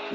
I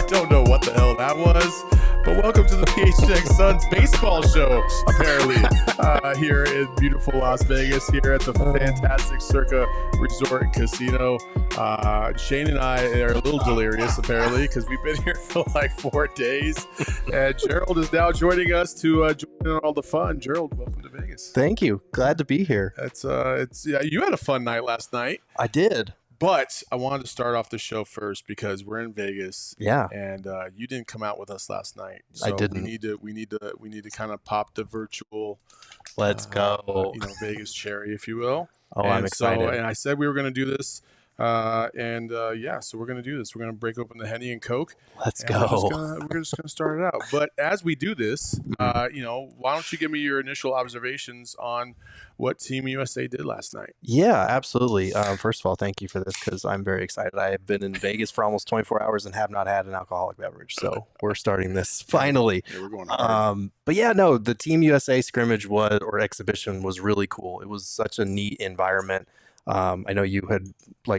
don't know what the hell that was, but welcome to the PHNX Suns baseball show, apparently, here in beautiful Las Vegas, here at the fantastic Circa Resort and Casino. Shane and I are a little delirious, apparently, because we've been here for like 4 days, and Gerald is now joining us to join in on all the fun. Gerald, welcome to Vegas. Thank you. Glad to be here. Yeah, you had a fun night last night. I did. But I wanted to start off the show first because we're in Vegas. Yeah. And you didn't come out with us last night. So I didn't. We need to kind of pop the virtual Let's go. Vegas cherry, if you will. Oh, I'm excited. And I said we were going to do this. So we're going to do this. We're going to break open the Henny and Coke. Let's go. We're just going to start it out. But as we do this, why don't you give me your initial observations on what Team USA did last night? Yeah, absolutely. First of all, thank you for this because I'm very excited. I have been in Vegas for almost 24 hours and have not had an alcoholic beverage. So we're starting this finally. Yeah, we're going hard. But yeah, no, the Team USA scrimmage exhibition was really cool. It was such a neat environment. I know you had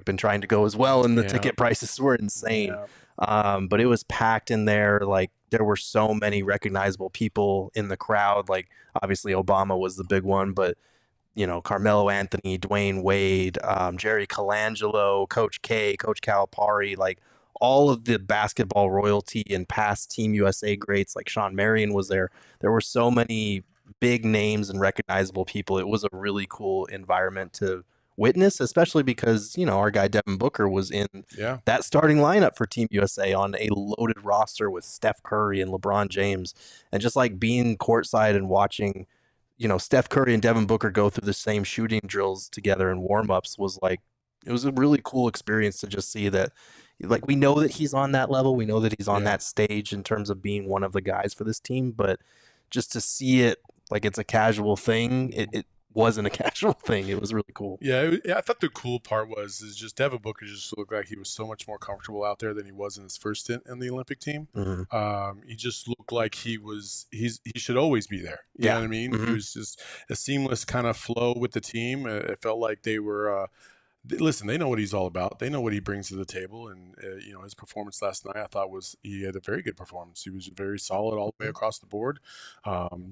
been trying to go as well, and the ticket prices were insane. Yeah. But it was packed in there. There were so many recognizable people in the crowd. Obviously Obama was the big one, but Carmelo Anthony, Dwayne Wade, Jerry Colangelo, Coach K, Coach Calipari, all of the basketball royalty and past Team USA greats, like Sean Marion was there. There were so many big names and recognizable people. It was a really cool environment to witness, especially because our guy Devin Booker was in that starting lineup for Team USA on a loaded roster with Steph Curry and LeBron James, and just being courtside and watching Steph Curry and Devin Booker go through the same shooting drills together in warm-ups was it was a really cool experience to just see that we know that he's on that level, we know that he's on that stage in terms of being one of the guys for this team, but just to see it it's a casual thing, it wasn't a casual thing. It was really cool. Yeah, I thought the cool part is just Devin Booker just looked like he was so much more comfortable out there than he was in his first stint in the Olympic team. Mm-hmm. He just looked like he should always be there. You know what I mean? Mm-hmm. He was just a seamless kind of flow with the team. It felt like they were listen, they know what he's all about. They know what he brings to the table, and his performance last night, I thought he had a very good performance. He was very solid all the way across the board.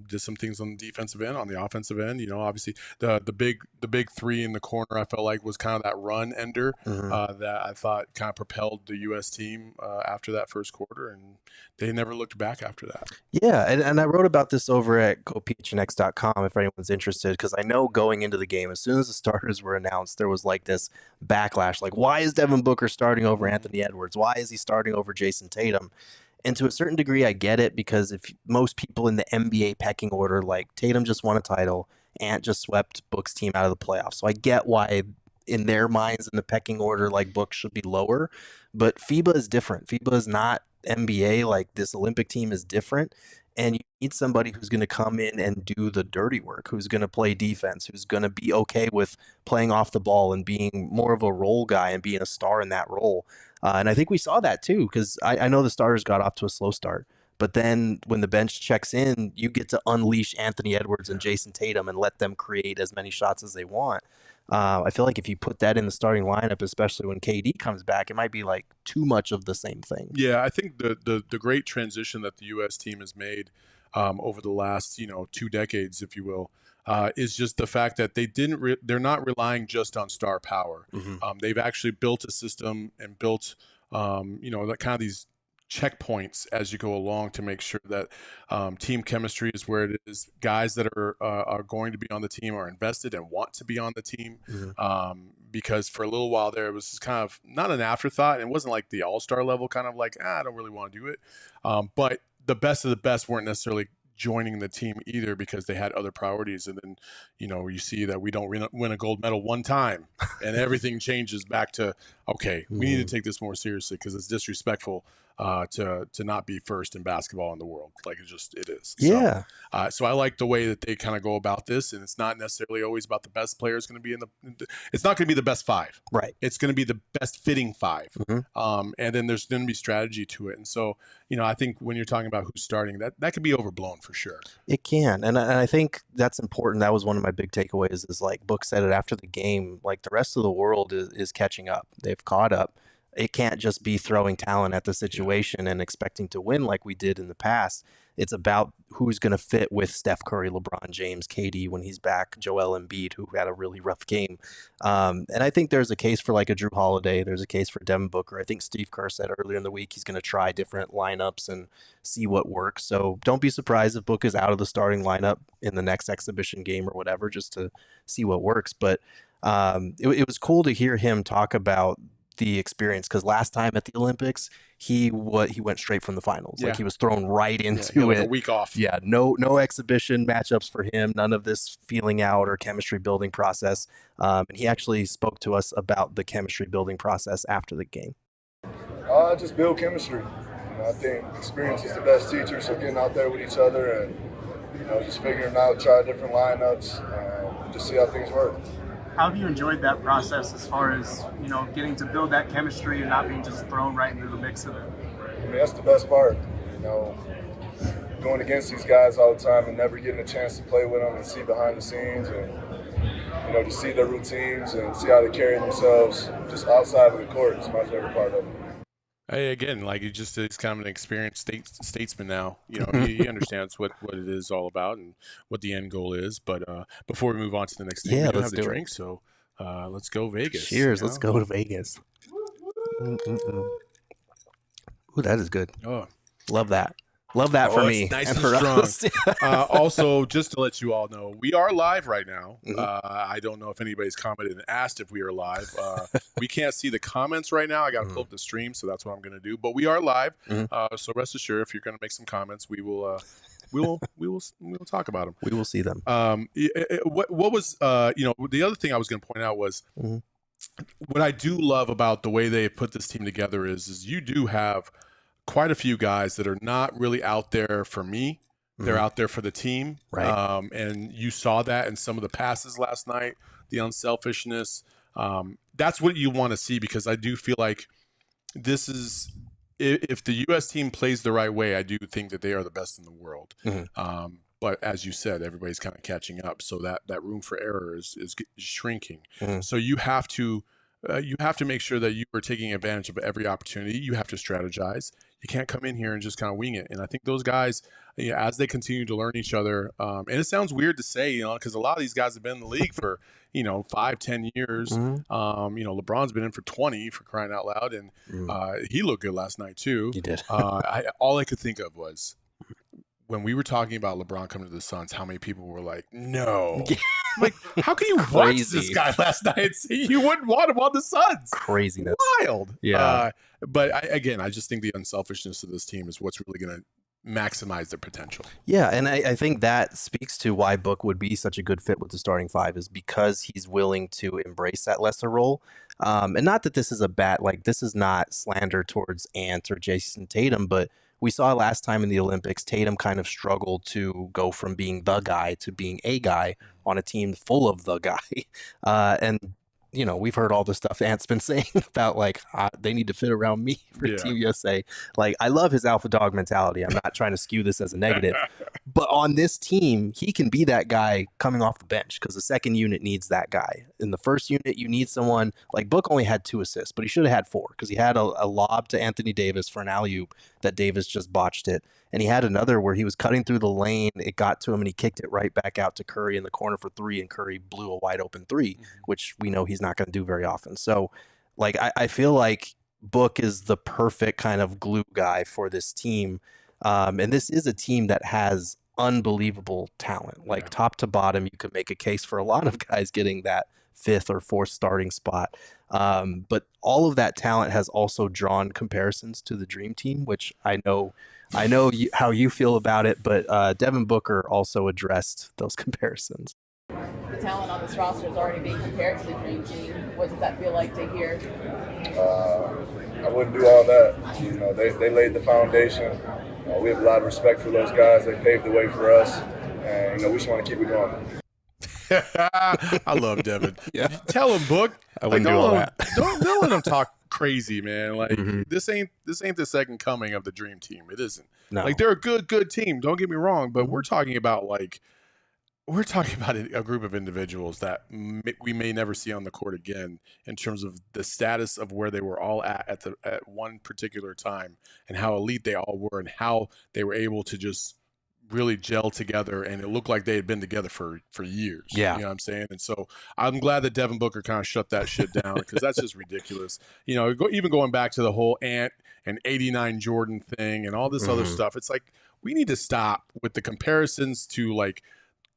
Did some things on the defensive end, on the offensive end. Obviously the big three in the corner, I felt like was kind of that run ender that I thought kind of propelled the U.S. team after that first quarter, and they never looked back after that. Yeah, and I wrote about this over at PHNX.com if anyone's interested, because I know going into the game, as soon as the starters were announced, there was this backlash, why is Devin Booker starting over Anthony Edwards? Why is he starting over Jason Tatum? And to a certain degree, I get it, because if most people in the NBA pecking order, Tatum just won a title, Ant just swept Book's team out of the playoffs. So I get why in their minds in the pecking order, Book should be lower, but FIBA is different. FIBA is not NBA. This Olympic team is different. And you need somebody who's going to come in and do the dirty work, who's going to play defense, who's going to be okay with playing off the ball and being more of a role guy and being a star in that role. And I think we saw that too, because I know the starters got off to a slow start. But then when the bench checks in, you get to unleash Anthony Edwards and Jason Tatum and let them create as many shots as they want. I feel like if you put that in the starting lineup, especially when KD comes back, it might be too much of the same thing. Yeah, I think the great transition that the U.S. team has made over the last 2 decades, if you will, is just the fact that they're not relying just on star power. Mm-hmm. They've actually built a system and built that kind of these checkpoints as you go along to make sure that team chemistry is where it is. Guys that are going to be on the team are invested and want to be on the team. Mm-hmm. Because for a little while there, it was just kind of not an afterthought. It wasn't the all-star level kind of I don't really want to do it. But the best of the best weren't necessarily joining the team either, because they had other priorities. And then, you see that we don't win a gold medal one time and everything changes back to, okay, we need to take this more seriously because it's disrespectful to not be first in basketball in the world. Like it is. Yeah. So I like the way that they kind of go about this, and it's not necessarily always about the best player is going to be it's not going to be the best five. Right. It's going to be the best fitting five. Mm-hmm. And then there's going to be strategy to it. And so, I think when you're talking about who's starting, that could be overblown for sure. It can. And I think that's important. That was one of my big takeaways is like Book said it after the game, like the rest of the world is catching up. They've caught up. It can't just be throwing talent at the situation and expecting to win like we did in the past. It's about who's going to fit with Steph Curry, LeBron James, KD when he's back, Joel Embiid, who had a really rough game. And I think there's a case for like a Drew Holiday. There's a case for Devin Booker. I think Steve Kerr said earlier in the week he's going to try different lineups and see what works. So don't be surprised if Book is out of the starting lineup in the next exhibition game or whatever, just to see what works. But it was cool to hear him talk about the experience, because last time at the Olympics he went straight from the finals. Like he was thrown right into it. A week off. Yeah, no exhibition matchups for him, none of this feeling out or chemistry building process. And he actually spoke to us about the chemistry building process after the game. Just build chemistry. I think experience is the best teacher, so getting out there with each other and just figuring out, try different lineups, and just see how things work. How have you enjoyed that process as far as, getting to build that chemistry and not being just thrown right into the mix of it? I mean, that's the best part, going against these guys all the time and never getting a chance to play with them and see behind the scenes and, to see their routines and see how they carry themselves just outside of the court is my favorite part of it. Hey, again, like he's kind of an experienced statesman now. He understands what it is all about and what the end goal is. But before we move on to the next thing, we don't have the drink, so let's go Vegas. Cheers, let's go to Vegas. Ooh, that is good. Oh, love that. Love that for me. Nice and for strong. Also, just to let you all know, we are live right now. I don't know if anybody's commented and asked if we are live. We can't see the comments right now. I got to pull up the stream, so that's what I'm going to do. But we are live, so rest assured, if you're going to make some comments, we will talk about them. We will see them. What was the other thing I was going to point out was what I do love about the way they put this team together is you do have quite a few guys that are not really out there for me. They're out there for the team. Right. And you saw that in some of the passes last night, the unselfishness. That's what you want to see, because I do feel like this is, if the U.S. team plays the right way, I do think that they are the best in the world. But as you said, everybody's kind of catching up. So that room for error is shrinking. So you have to make sure that you are taking advantage of every opportunity. You have to strategize. You can't come in here and just kind of wing it. And I think those guys, as they continue to learn each other, and it sounds weird to say, because a lot of these guys have been in the league for, 5-10 years. LeBron's been in for 20, for crying out loud. And he looked good last night too. He did. All I could think of was, when we were talking about LeBron coming to the Suns, how many people were like, no. Like, how can you watch this guy last night and say you wouldn't want him on the Suns? Craziness. Wild. Yeah. But I just think the unselfishness of this team is what's really going to maximize their potential. Yeah, and I think that speaks to why Book would be such a good fit with the starting five, is because he's willing to embrace that lesser role. And not that this is this is not slander towards Ant or Jason Tatum, but we saw last time in the Olympics, Tatum kind of struggled to go from being the guy to being a guy on a team full of the guy. And we've heard all the stuff Ant's been saying about they need to fit around me for Team USA. I love his alpha dog mentality. I'm not trying to skew this as a negative, but on this team, he can be that guy coming off the bench, because the second unit needs that guy. In the first unit, you need someone like Book only had 2 assists, but he should have had 4, because he had a lob to Anthony Davis for an alley-oop that Davis just botched it. And he had another where he was cutting through the lane. It got to him and he kicked it right back out to Curry in the corner for 3, and Curry blew a wide open 3, which we know he's not going to do very often. So I feel like Book is the perfect kind of glue guy for this team. And this is a team that has unbelievable talent. Top to bottom, you could make a case for a lot of guys getting that 5th or 4th starting spot. But all of that talent has also drawn comparisons to the Dream Team, which I know I know how you feel about it, but Devin Booker also addressed those comparisons. The talent on this roster is already being compared to the Dream Team. What does that feel like to hear? I wouldn't do all that. You know, they laid the foundation. We have a lot of respect for those guys. They paved the way for us, and we just want to keep it going. I love Devin. Yeah. Tell him, Book. I wouldn't do all that. Don't let him talk crazy, man. Like this ain't the second coming of the Dream Team. It isn't. No. Like they're a good team. Don't get me wrong, but we're talking about a group of individuals that we may never see on the court again in terms of the status of where they were all at one particular time and how elite they all were and how they were able to just really gel together, and it looked like they had been together for years. Yeah. You know what I'm saying? And so I'm glad that Devin Booker kind of shut that shit down because that's just ridiculous. Even going back to the whole Ant and 89 Jordan thing and all this other stuff, it's like we need to stop with the comparisons to like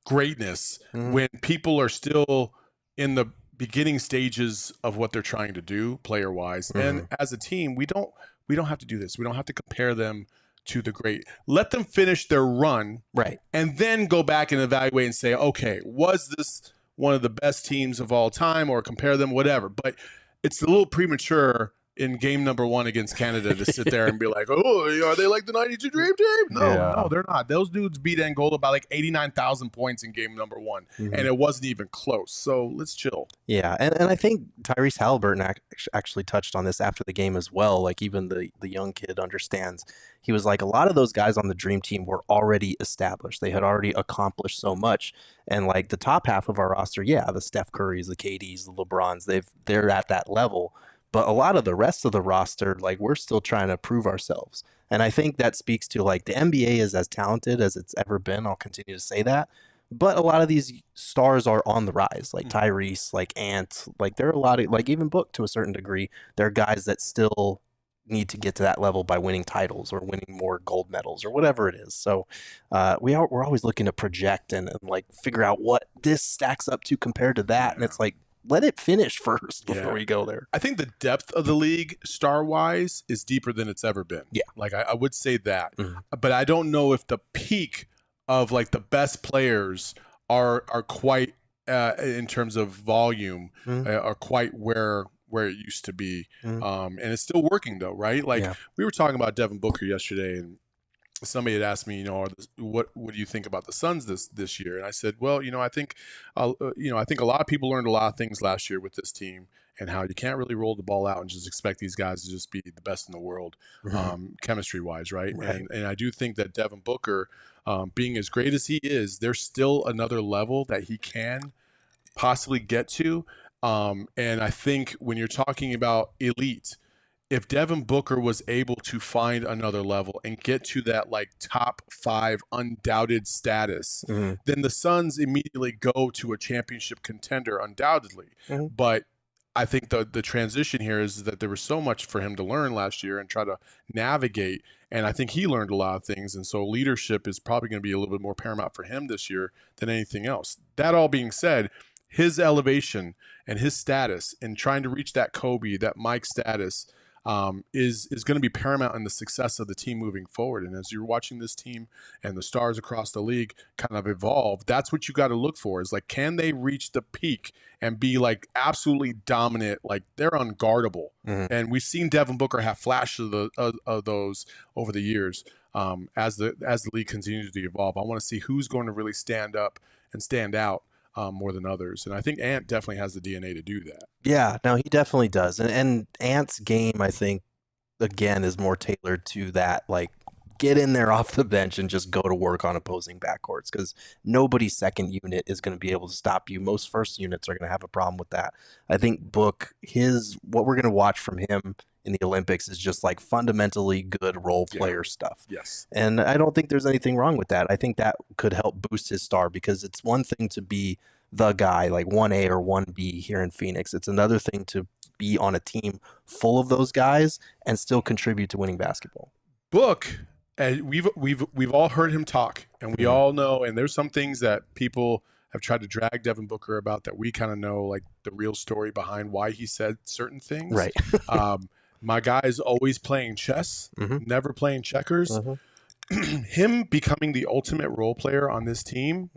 greatness when people are still in the beginning stages of what they're trying to do player wise. And as a team, we don't have to do this. We don't have to compare them to the great. Let them finish their run, right, and then go back and evaluate and say, okay, was this one of the best teams of all time, or compare them, whatever. But it's a little premature in game number 1 against Canada to sit there and be like, oh, are they like the 92 Dream Team? No, they're not. Those dudes beat Angola by like 89,000 points in game number 1, and it wasn't even close. So let's chill. Yeah, and I think Tyrese Halliburton actually touched on this after the game as well. Like even the young kid understands. He was like, a lot of those guys on the Dream Team were already established. They had already accomplished so much. And like the top half of our roster, the Steph Currys, the KDs, the LeBrons, they're at that level. But a lot of the rest of the roster, like we're still trying to prove ourselves. And I think that speaks to like the NBA is as talented as it's ever been. I'll continue to say that. But a lot of these stars are on the rise, like Tyrese, like Ant, like there are a lot of, like even Book to a certain degree, there are guys that still need to get to that level by winning titles or winning more gold medals or whatever it is. So we're always looking to project and like figure out what this stacks up to compared to that. And it's like, let it finish first before we go there. I think the depth of the league star-wise is deeper than it's ever been. Yeah. Like I would say that. But I don't know if the peak of like the best players are quite in terms of volume are quite where it used to be. And it's still working though, right? Like we were talking about Devin Booker yesterday, and somebody had asked me, what do you think about the Suns this year? And I said, well, I think a lot of people learned a lot of things last year with this team, and how you can't really roll the ball out and just expect these guys to just be the best in the world, chemistry wise, right? And I do think that Devin Booker, being as great as he is, there's still another level that he can possibly get to. And I think when you're talking about elite, if Devin Booker was able to find another level and get to that like top 5 undoubted status, then the Suns immediately go to a championship contender undoubtedly. But I think the transition here is that there was so much for him to learn last year and try to navigate. And I think he learned a lot of things. And so leadership is probably going to be a little bit more paramount for him this year than anything else. That all being said, his elevation and his status and trying to reach that Kobe, that Mike status is going to be paramount in the success of the team moving forward. And as you're watching this team and the stars across the league kind of evolve, that's what you got to look for, is like, can they reach the peak and be like absolutely dominant? Like they're unguardable. And we've seen Devin Booker have flashes of those over the years. As the league continues to evolve, I want to see who's going to really stand up and stand out more than others. And I think Ant definitely has the DNA to do that. Yeah, no, he definitely does. And Ant's game, I think, again, is more tailored to that, like, get in there off the bench and just go to work on opposing backcourts, because nobody's second unit is going to be able to stop you. Most first units are going to have a problem with that. I think Book, what we're going to watch from him in the Olympics is just like fundamentally good role player stuff. Yes. And I don't think there's anything wrong with that. I think that could help boost his star, because it's one thing to be the guy like 1A or 1B here in Phoenix. It's another thing to be on a team full of those guys and still contribute to winning basketball. Book, we've all heard him talk, and we all know, and there's some things that people have tried to drag Devin Booker about that we kind of know, like the real story behind why he said certain things. Right. My guy is always playing chess, never playing checkers. him becoming the ultimate role player on this team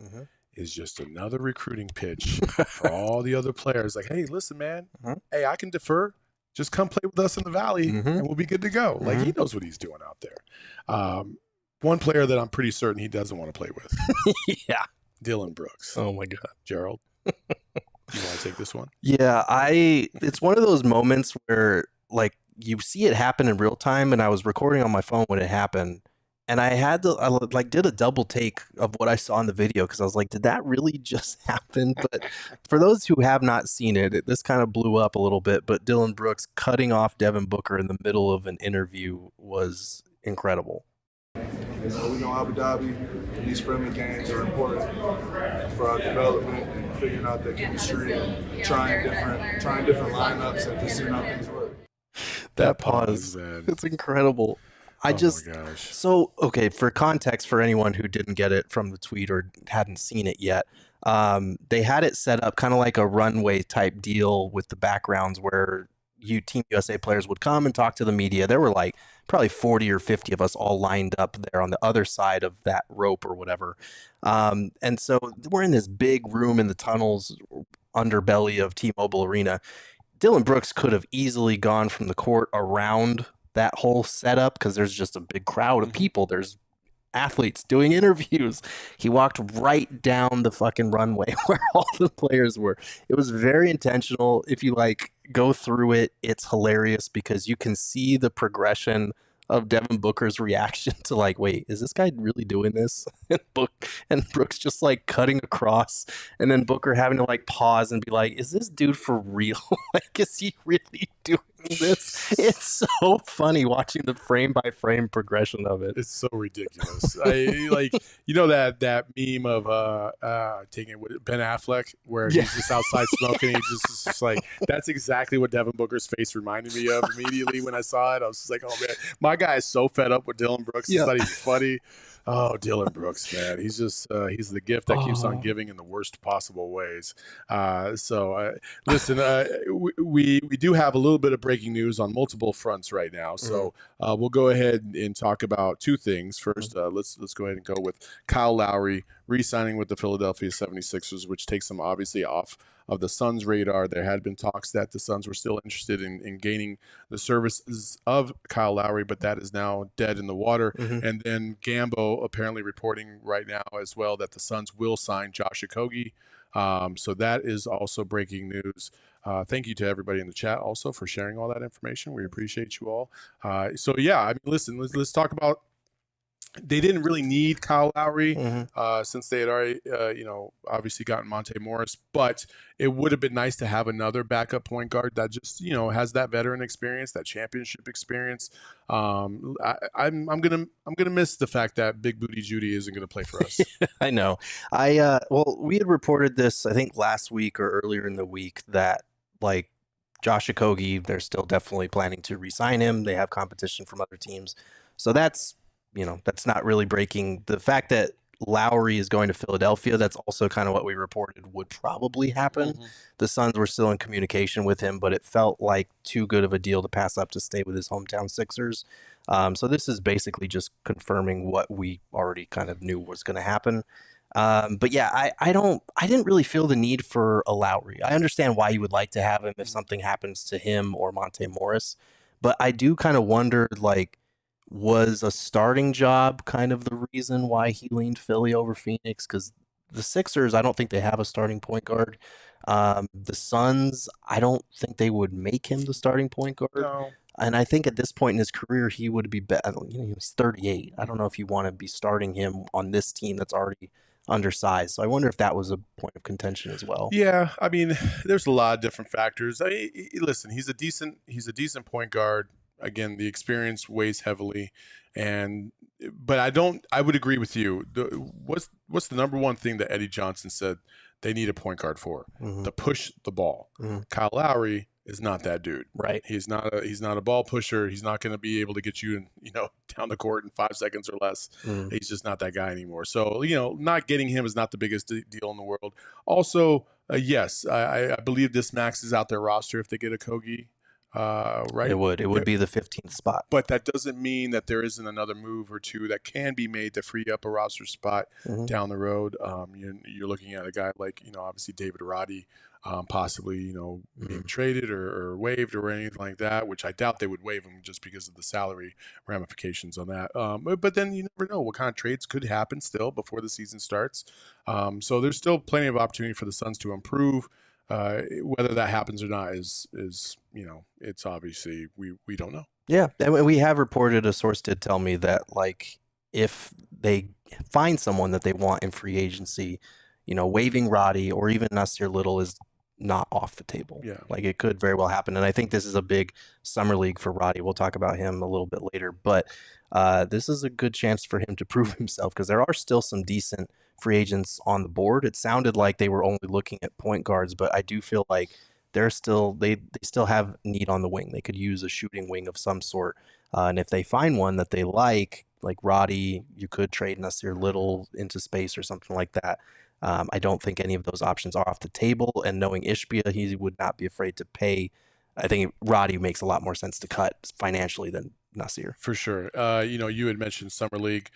is just another recruiting pitch for all the other players. Like, hey, listen, man, hey, I can defer. Just come play with us in the Valley, and we'll be good to go. Like, he knows what he's doing out there. One player that I'm pretty certain he doesn't want to play with. Yeah. Dillon Brooks. Oh, my God. Gerald, you want to take this one? Yeah, it's one of those moments where, like, you see it happen in real time, and I was recording on my phone when it happened, and I did a double take of what I saw in the video, because I was like, did that really just happen? But for those who have not seen it, this kind of blew up a little bit, but Dillon Brooks cutting off Devin Booker in the middle of an interview was incredible. We know Abu Dhabi, these friendly games are important for our development and figuring out that chemistry and trying different lineups and just seeing how things work. That pause, man. It's incredible. Okay, for context, for anyone who didn't get it from the tweet or hadn't seen it yet, they had it set up kind of like a runway type deal with the backgrounds where Team USA players would come and talk to the media. There were like probably 40 or 50 of us all lined up there on the other side of that rope or whatever. And so we're in this big room in the tunnels underbelly of T-Mobile Arena. Dillon Brooks could have easily gone from the court around that whole setup because there's just a big crowd of people. There's athletes doing interviews. He walked right down the fucking runway where all the players were. It was very intentional. If you go through it, it's hilarious because you can see the progression of Devin Booker's reaction to wait, is this guy really doing this? And Brooks just cutting across, and then Booker having to pause and be like, is this dude for real? Is he really doing this? It's so funny watching the frame by frame progression of it. It's so ridiculous. that meme of taking Ben Affleck where he's just outside smoking. He's just like, that's exactly what Devin Booker's face reminded me of immediately when I saw it. I was just like, oh man, my guy is so fed up with Dillon Brooks. It's not even funny. Oh, Dillon Brooks, man. He's just he's the gift that keeps on giving in the worst possible ways. Listen, we do have a little bit of breaking news on multiple fronts right now. So we'll go ahead and talk about two things. First, let's go ahead and go with Kyle Lowry re-signing with the Philadelphia 76ers, which takes him obviously off of the Suns' radar. There had been talks that the Suns were still interested in gaining the services of Kyle Lowry, but that is now dead in the water. And then Gambo apparently reporting right now as well that the Suns will sign Josh Okogie. So that is also breaking news. Thank you to everybody in the chat also for sharing all that information. We appreciate you all. Listen, let's talk about. They didn't really need Kyle Lowry since they had already, obviously gotten Monte Morris. But it would have been nice to have another backup point guard that just, has that veteran experience, that championship experience. I'm gonna miss the fact that Big Booty Judy isn't gonna play for us. I know. We had reported this, I think, last week or earlier in the week that Josh Okogie, they're still definitely planning to re-sign him. They have competition from other teams, so that's not really breaking. The fact that Lowry is going to Philadelphia, that's also kind of what we reported would probably happen. The Suns were still in communication with him, but it felt like too good of a deal to pass up to stay with his hometown Sixers. So this is basically just confirming what we already kind of knew was going to happen. But yeah, I didn't really feel the need for a Lowry. I understand why you would like to have him if something happens to him or Monte Morris, but I do kind of wonder, was a starting job kind of the reason why he leaned Philly over Phoenix? Because the Sixers, I don't think they have a starting point guard. The Suns, I don't think they would make him the starting point guard. No. And I think at this point in his career, he would be better. He's 38. I don't know if you want to be starting him on this team that's already undersized. So I wonder if that was a point of contention as well. Yeah, I mean, there's a lot of different factors. Listen, he's a decent point guard. Again, the experience weighs heavily, but I would agree with you. What's the number one thing that Eddie Johnson said they need a point guard for? To push the ball. Kyle Lowry is not that dude. Right. He's not a ball pusher. He's not going to be able to get you down the court in 5 seconds or less. He's just not that guy anymore. So, not getting him is not the biggest deal in the world. Also, yes, I believe this maxes out their roster if they get Okogie. right? It would be the 15th spot. But that doesn't mean that there isn't another move or two that can be made to free up a roster spot down the road. You're looking at a guy like, obviously David Roddy, possibly, being traded or waived or anything like that, which I doubt they would waive him just because of the salary ramifications on that. But then you never know what kind of trades could happen still before the season starts. So there's still plenty of opportunity for the Suns to improve. Whether that happens or not is it's obviously we don't know. Yeah, and we have reported, a source did tell me that, like, if they find someone that they want in free agency, waiving Roddy or even Nasir Little is not off the table. Yeah. Like, it could very well happen. And I think this is a big summer league for Roddy. We'll talk about him a little bit later. But this is a good chance for him to prove himself, because there are still some decent free agents on the board. It sounded like they were only looking at point guards, but I do feel like they still have need on the wing. They could use a shooting wing of some sort. And if they find one that they like Roddy, you could trade Nasir Little into space or something like that. I don't think any of those options are off the table. And knowing Ishbia, he would not be afraid to pay. I think Roddy makes a lot more sense to cut financially than Nasir. For sure. You had mentioned Summer League,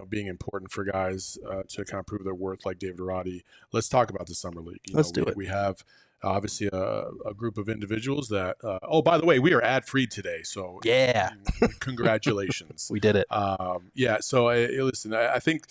being important for guys to kind of prove their worth, like David Roddy. Let's talk about the Summer League. Let's do it. We have obviously a group of individuals that, by the way, we are ad-free today. So yeah, congratulations. We did it. So listen, I think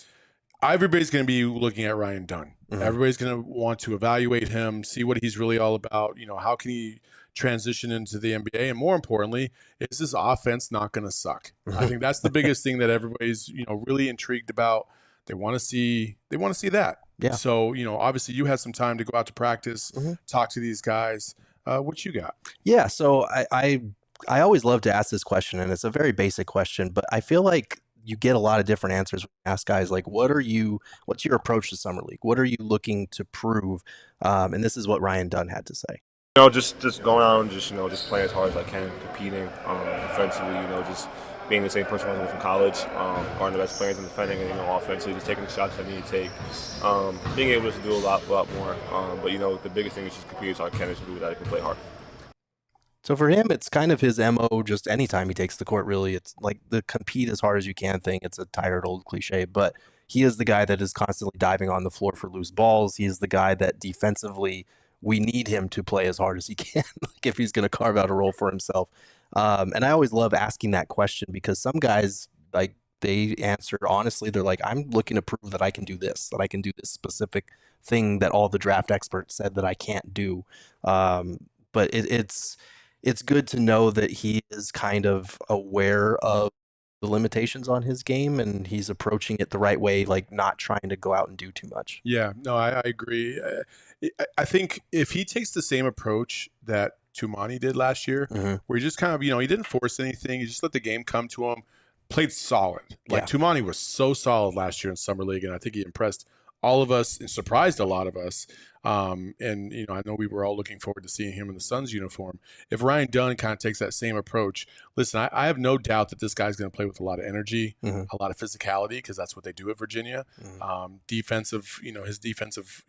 everybody's going to be looking at Ryan Dunn. Everybody's going to want to evaluate him, see what he's really all about. How can he transition into the NBA, and more importantly, is this offense not going to suck? I think that's the biggest thing that everybody's really intrigued about. They want to see that. Yeah. So obviously you had some time to go out to practice, talk to these guys. What you got? Yeah. So I always love to ask this question, and it's a very basic question, but I feel like you get a lot of different answers when you ask guys like, what's your approach to Summer League? What are you looking to prove? And this is what Ryan Dunn had to say. Just going out and just playing as hard as I can, competing offensively, just being the same person I was in college, guarding the best players and defending, and offensively, just taking the shots I need to take, being able to do a lot more. But the biggest thing is just compete as hard as I can, and do that I can play hard. So for him, it's kind of his MO. Just anytime he takes the court, really, it's like the compete as hard as you can thing. It's a tired old cliche, but he is the guy that is constantly diving on the floor for loose balls. He is the guy that defensively, we need him to play as hard as he can, like if he's going to carve out a role for himself. And I always love asking that question, because some guys, like, they answer honestly. They're like, I'm looking to prove that I can do this specific thing that all the draft experts said that I can't do. But it's good to know that he is kind of aware of the limitations on his game, and he's approaching it the right way, like not trying to go out and do too much. Yeah, no, I agree. I think if he takes the same approach that Tumani did last year, where he just kind of, he didn't force anything. He just let the game come to him, played solid. Like Tumani was so solid last year in Summer League, and I think he impressed all of us and surprised a lot of us. And I know we were all looking forward to seeing him in the Suns uniform. If Ryan Dunn kind of takes that same approach, listen, I have no doubt that this guy's going to play with a lot of energy, a lot of physicality, because that's what they do at Virginia. Defensive, his defensive,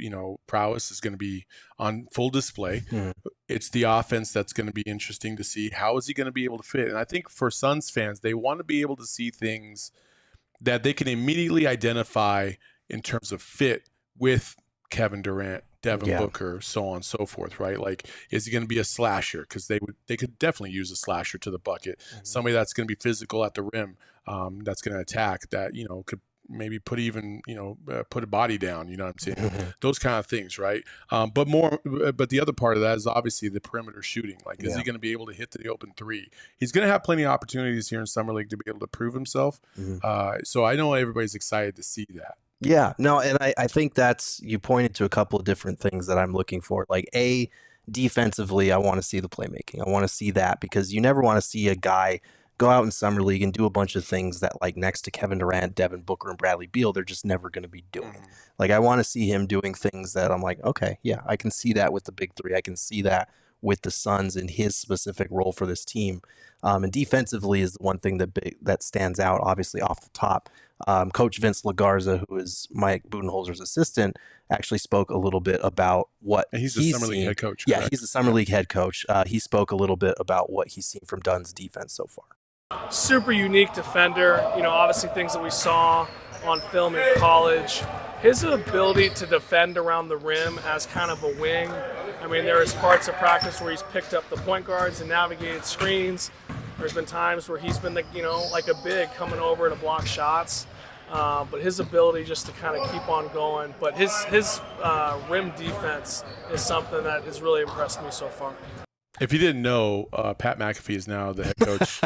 prowess is going to be on full display. It's the offense that's going to be interesting to see. How is he going to be able to fit? And I think for Suns fans, they want to be able to see things that they can immediately identify in terms of fit with Kevin Durant, Devin Booker, so on and so forth, right? Like, is he going to be a slasher? Because they could definitely use a slasher to the bucket. Somebody that's going to be physical at the rim, that's going to attack, that could maybe put a body down. You know what I'm saying? Those kind of things, right? But the other part of that is obviously the perimeter shooting. Like, is he going to be able to hit the open three? He's going to have plenty of opportunities here in Summer League to be able to prove himself. So I know everybody's excited to see that. Yeah, no, and I think you pointed to a couple of different things that I'm looking for. Like, defensively, I want to see the playmaking. I want to see that, because you never want to see a guy go out in Summer League and do a bunch of things that, like, next to Kevin Durant, Devin Booker, and Bradley Beal, they're just never going to be doing. Like, I want to see him doing things that I'm like, okay, yeah, I can see that with the big three. I can see that with the Suns in his specific role for this team. And defensively is the one thing that stands out, obviously, off the top. Coach Vince Legarza, who is Mike Budenholzer's assistant, actually spoke a little bit about what he's the Summer League head coach. Yeah, correct? He's the Summer League head coach. He spoke a little bit about what he's seen from Dunn's defense so far. Super unique defender. Obviously things that we saw on film in college. His ability to defend around the rim as kind of a wing. I mean, there is parts of practice where he's picked up the point guards and navigated screens. There's been times where he's been, like a big coming over to block shots. But his ability just to kind of keep on going. But his rim defense is something that has really impressed me so far. If you didn't know, Pat McAfee is now the head coach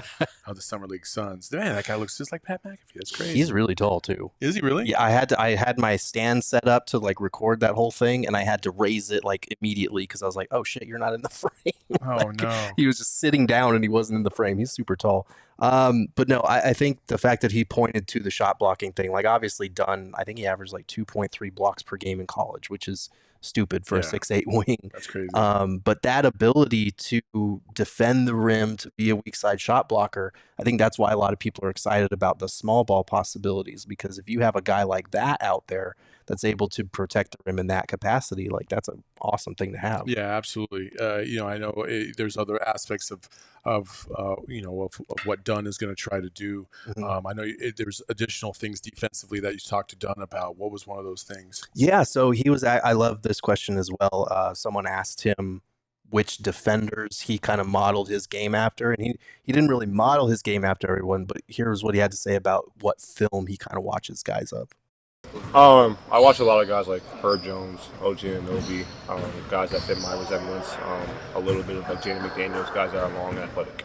of the Summer League Suns. Man, that guy looks just like Pat McAfee. That's crazy. He's really tall too. Is he really? Yeah, I had my stand set up to like record that whole thing, and I had to raise it like immediately because I was like, "Oh shit, you're not in the frame." Oh no. He was just sitting down and he wasn't in the frame. He's super tall. But no, I think the fact that he pointed to the shot blocking thing, like obviously Dunn, I think he averaged like 2.3 blocks per game in college, which is stupid for a 6'8" wing. That's crazy. But that ability to defend the rim, to be a weak side shot blocker, I think that's why a lot of people are excited about the small ball possibilities, because if you have a guy like that out there that's able to protect the rim in that capacity, like that's an awesome thing to have. Yeah, absolutely. I know there's other aspects of what Dunn is going to try to do. I know there's additional things defensively that you talked to Dunn about. What was one of those things? Yeah, so he was. I love this question as well. Someone asked him which defenders he kind of modeled his game after, and he didn't really model his game after everyone, but here's what he had to say about what film he kind of watches guys up. I watch a lot of guys like Herb Jones, OG Anunoby, guys that fit my resemblance. A little bit of like Jaden McDaniels, guys that are long and athletic.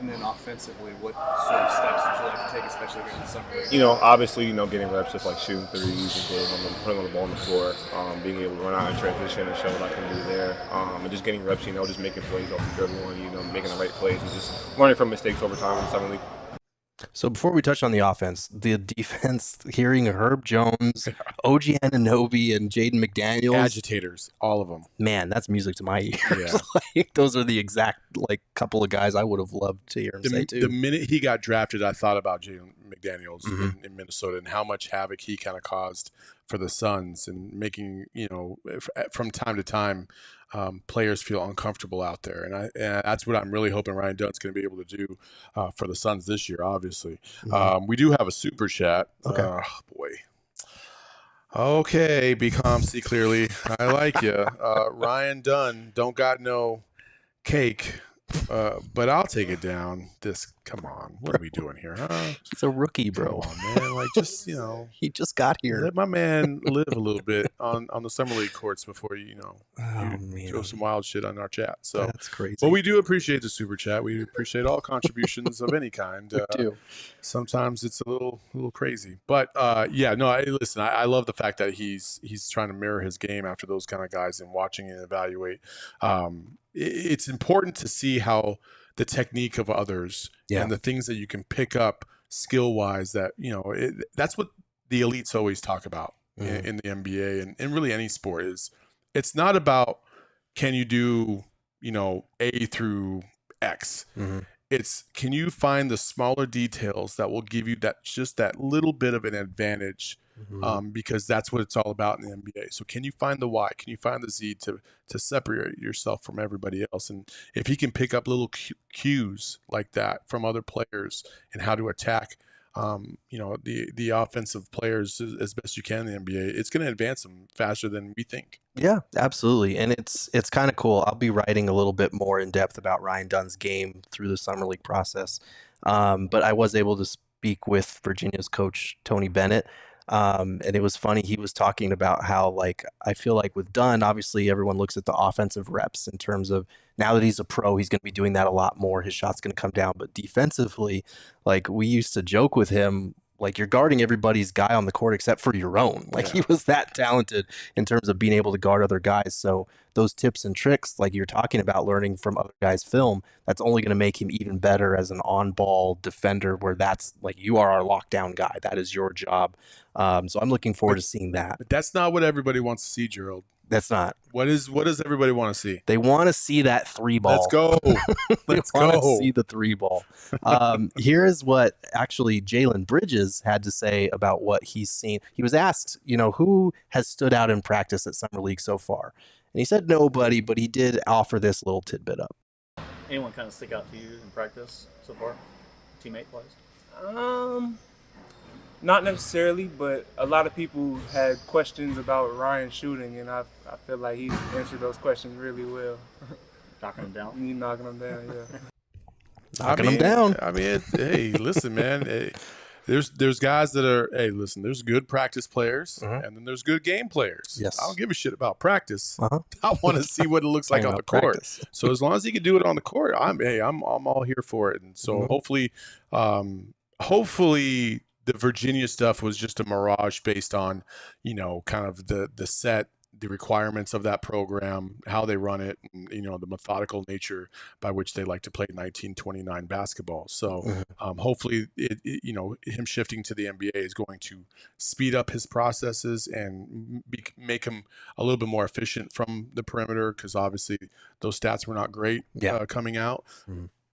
And then offensively, what sort of steps would you like to take, especially against the Summer League? Obviously, getting reps with like shooting threes and putting on the ball on the floor, being able to run out in transition and show what I can do there, and just getting reps, just making plays off the dribble and, making the right plays and just learning from mistakes over time in the Summer League. So before we touch on the offense, the defense, hearing Herb Jones, OG Anunoby, and Jaden McDaniels. Agitators, all of them. Man, that's music to my ears. Yeah. Like, those are the exact couple of guys I would have loved to hear him say too. The minute he got drafted, I thought about Jaden McDaniels in Minnesota and how much havoc he kind of caused for the Suns and making, from time to time, players feel uncomfortable out there. And that's what I'm really hoping Ryan Dunn's going to be able to do for the Suns this year, obviously. We do have a super chat. Okay. Oh, boy. Okay, be calm, see clearly. I like you. Ryan Dunn, don't got no cake, but I'll take it down. Come on. What are we doing here, huh? He's a rookie, bro. Come on, man. Just, he just got here. Let my man live a little bit on the Summer League courts before you throw some wild shit on our chat. So that's crazy. But we do appreciate the super chat. We appreciate all contributions of any kind. Too. Sometimes it's a little crazy, but listen. I love the fact that he's trying to mirror his game after those kind of guys and watching and evaluate. It's important to see how the technique of others and the things that you can pick up skill-wise that, that's what the elites always talk about in the NBA and really any sport is it's not about can you do, A through X. It's can you find the smaller details that will give you that little bit of an advantage because that's what it's all about in the NBA. So can you find the Y? Can you find the Z to separate yourself from everybody else? And if he can pick up little cues like that from other players and how to attack, the offensive players as best you can in the NBA, it's going to advance them faster than we think. Yeah, absolutely. And it's kind of cool. I'll be writing a little bit more in depth about Ryan Dunn's game through the Summer League process. But I was able to speak with Virginia's coach, Tony Bennett. And it was funny. He was talking about how, I feel like with Dunn, obviously everyone looks at the offensive reps in terms of now that he's a pro, he's going to be doing that a lot more. His shot's going to come down. But defensively, we used to joke with him, you're guarding everybody's guy on the court except for your own. He was that talented in terms of being able to guard other guys. So those tips and tricks, like you're talking about learning from other guys' film, that's only going to make him even better as an on-ball defender where that's you are our lockdown guy. That is your job. So I'm looking forward to seeing that. But that's not what everybody wants to see, Gerald. That's not. What does everybody want to see? They want to see that 3 ball. Let's go. Let's go. See the 3 ball. Here's what actually Jalen Bridges had to say about what he's seen. He was asked, who has stood out in practice at Summer League so far? And he said nobody, but he did offer this little tidbit up. Anyone kind of stick out to you in practice so far, teammate-wise? Not necessarily, but a lot of people had questions about Ryan shooting, and I feel like he answered those questions really well. Knocking them down? You knocking them down, yeah. Knocking them down. Hey, listen, man. There's guys that are, there's good practice players, and then there's good game players. Yes. I don't give a shit about practice. I want to see what it looks like on the court. Practice. So as long as he can do it on the court, I'm all here for it. And so hopefully the Virginia stuff was just a mirage based on, kind of the requirements of that program, how they run it, and, the methodical nature by which they like to play 1929 basketball. So hopefully him shifting to the NBA is going to speed up his processes and make him a little bit more efficient from the perimeter, because obviously those stats were not great coming out.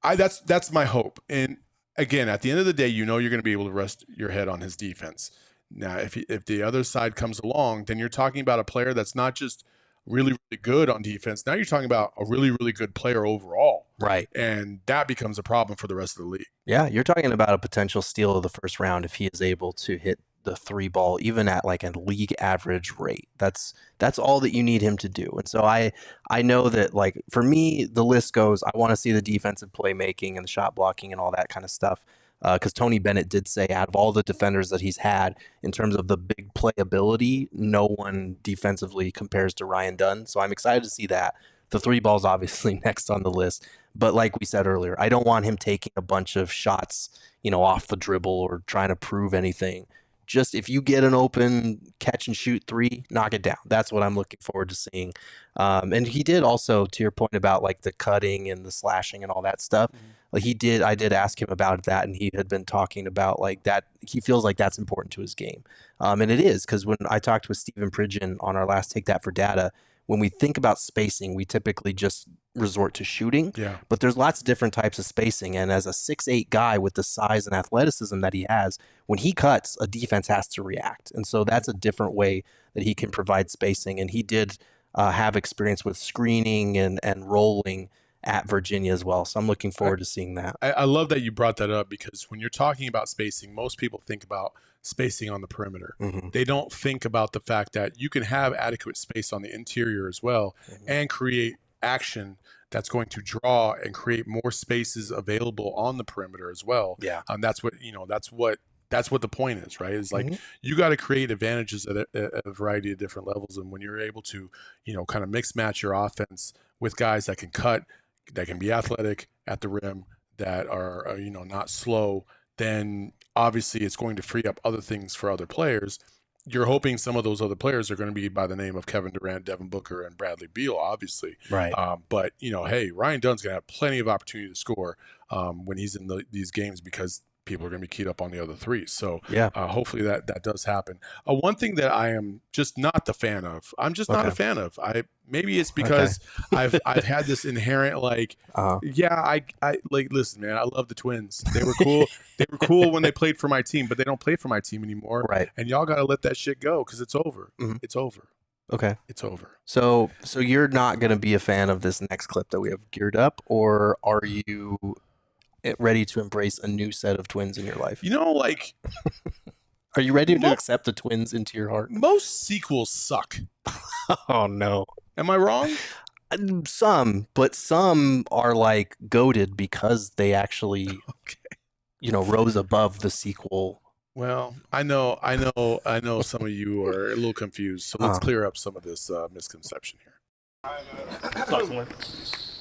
That's my hope. And again, at the end of the day, you're going to be able to rest your head on his defense. Now, if the other side comes along, then you're talking about a player that's not just really, really good on defense. Now you're talking about a really, really good player overall. Right. And that becomes a problem for the rest of the league. Yeah, you're talking about a potential steal of the first round if he is able to hit the 3 ball, even at like a league average rate. That's all that you need him to do. And so I know that, like, for me, the list goes, I want to see the defensive playmaking and the shot blocking and all that kind of stuff. Because Tony Bennett did say, out of all the defenders that he's had, in terms of the big playability, no one defensively compares to Ryan Dunn. So I'm excited to see that. The 3 ball's obviously next on the list. But like we said earlier, I don't want him taking a bunch of shots, off the dribble or trying to prove anything. Just if you get an open catch and shoot 3, knock it down. That's what I'm looking forward to seeing. And he did also, to your point about like the cutting and the slashing and all that stuff. Like I did ask him about that, and he had been talking about like that. He feels like that's important to his game. And it is, because when I talked with Stephen Pridgeon on our last Take That for Data, when we think about spacing, we typically just resort to shooting. Yeah. But there's lots of different types of spacing. And as a 6'8" guy with the size and athleticism that he has, when he cuts, a defense has to react. And so that's a different way that he can provide spacing. And he did have experience with screening and rolling at Virginia as well. So I'm looking forward to seeing that. I love that you brought that up, because when you're talking about spacing, most people think about spacing on the perimeter. They don't think about the fact that you can have adequate space on the interior as well and create action that's going to draw and create more spaces available on the perimeter as well. Yeah. That's what the point is, right? It's like you got to create advantages at a variety of different levels. And when you're able to, kind of mix match your offense with guys that can cut, that can be athletic at the rim, that are, not slow, then obviously it's going to free up other things for other players. You're hoping some of those other players are going to be by the name of Kevin Durant, Devin Booker, and Bradley Beal, obviously. Right. But, hey, Ryan Dunn's going to have plenty of opportunity to score when he's in these games, because people are going to be keyed up on the other 3. So hopefully that does happen. One thing that I am just not the fan of, I'm just not a fan of. Maybe it's because I've had this inherent like, I like, listen, man, I love the Twins. They were cool. They were cool when they played for my team, but they don't play for my team anymore. Right. And y'all got to let that shit go, because it's over. It's over. Okay. It's over. So you're not going to be a fan of this next clip that we have geared up, or are you ready to embrace a new set of Twins in your life? Like, are you ready to accept the Twins into your heart? Most sequels suck. Oh no. Am I wrong? Some, but some are like goated because they actually, rose above the sequel. Well, I know some of you are a little confused. So let's clear up some of this misconception here.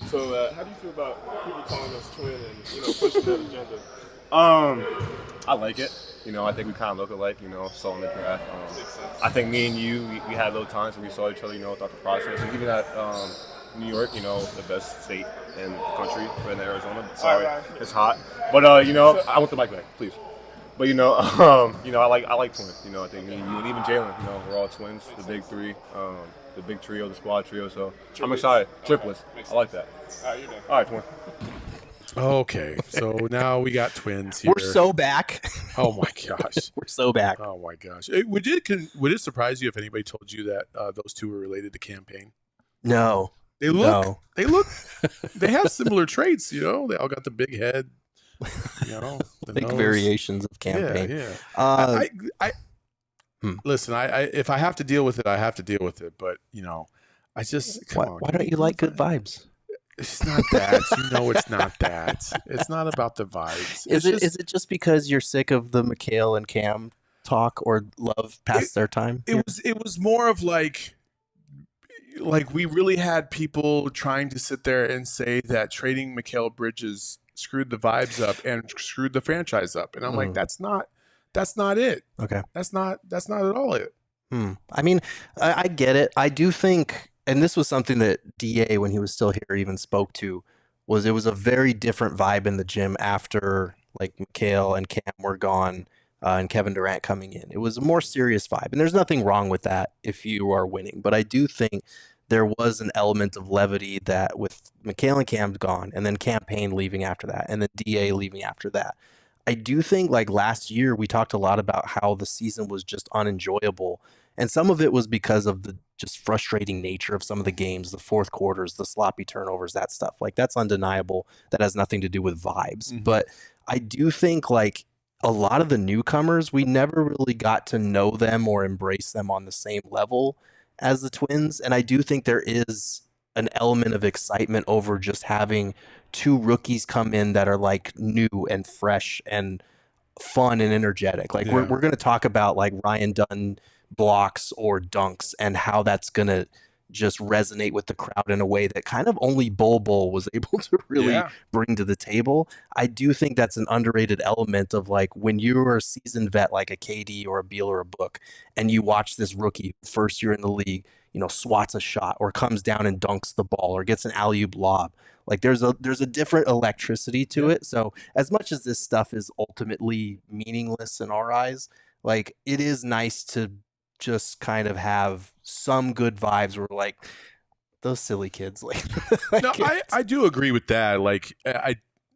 So, how do you feel about people calling us twin and pushing that agenda? I like it. I think we kind of look alike. Saul and Gerald. I think me and you, we had little times when we saw each other. Throughout the process, and even at New York, the best state in the country, but in Arizona. Sorry, it's hot. But I want the mic back, please. But I like twins. I think you and even Jalen. We're all twins, the big three, the big trio, the squad trio. So I'm excited. Triplets. I like that. All right, you're done. All right, twin. Okay, so now we got twins here. We're so back. Oh my gosh, we're so back. Oh my gosh, would it surprise you if anybody told you that those two were related to Campaign? No, they have similar traits. They all got the big head. The big nose. Variations of Campaign. Yeah. Listen, if I have to deal with it, I have to deal with it. But I just why don't you like good vibes? It's not that. It's not that. It's not about the vibes. Is it just because you're sick of the Mikal and Cam talk or love past their time? It was more of like we really had people trying to sit there and say that trading Mikal Bridges screwed the vibes up and screwed the franchise up. And I'm like, that's not it. Okay. That's not at all it. I mean, I get it. I do think, and this was something that DA, when he was still here, even spoke to, it was a very different vibe in the gym after like Mikal and Cam were gone and Kevin Durant coming in. It was a more serious vibe. And there's nothing wrong with that if you are winning. But I do think there was an element of levity that with Mikal and Cam gone and then Campaign leaving after that and then DA leaving after that. I do think like last year we talked a lot about how the season was just unenjoyable. And some of it was because of the just frustrating nature of some of the games, the fourth quarters, the sloppy turnovers, that stuff. Like that's undeniable. That has nothing to do with vibes. Mm-hmm. But I do think like a lot of the newcomers, we never really got to know them or embrace them on the same level as the Twins. And I do think there is an element of excitement over just having two rookies come in that are like new and fresh and fun and energetic. Like we're going to talk about like Ryan Dunn blocks or dunks and how that's going to just resonate with the crowd in a way that kind of only Bol was able to really bring to the table. I do think that's an underrated element of like when you're a seasoned vet like a KD or a Beal or a Book and you watch this rookie first year in the league, swats a shot or comes down and dunks the ball or gets an alley-oop lob. Like there's a different electricity to it. So as much as this stuff is ultimately meaningless in our eyes, like it is nice to just kind of have some good vibes where like those silly kids like no, I do agree with that. Like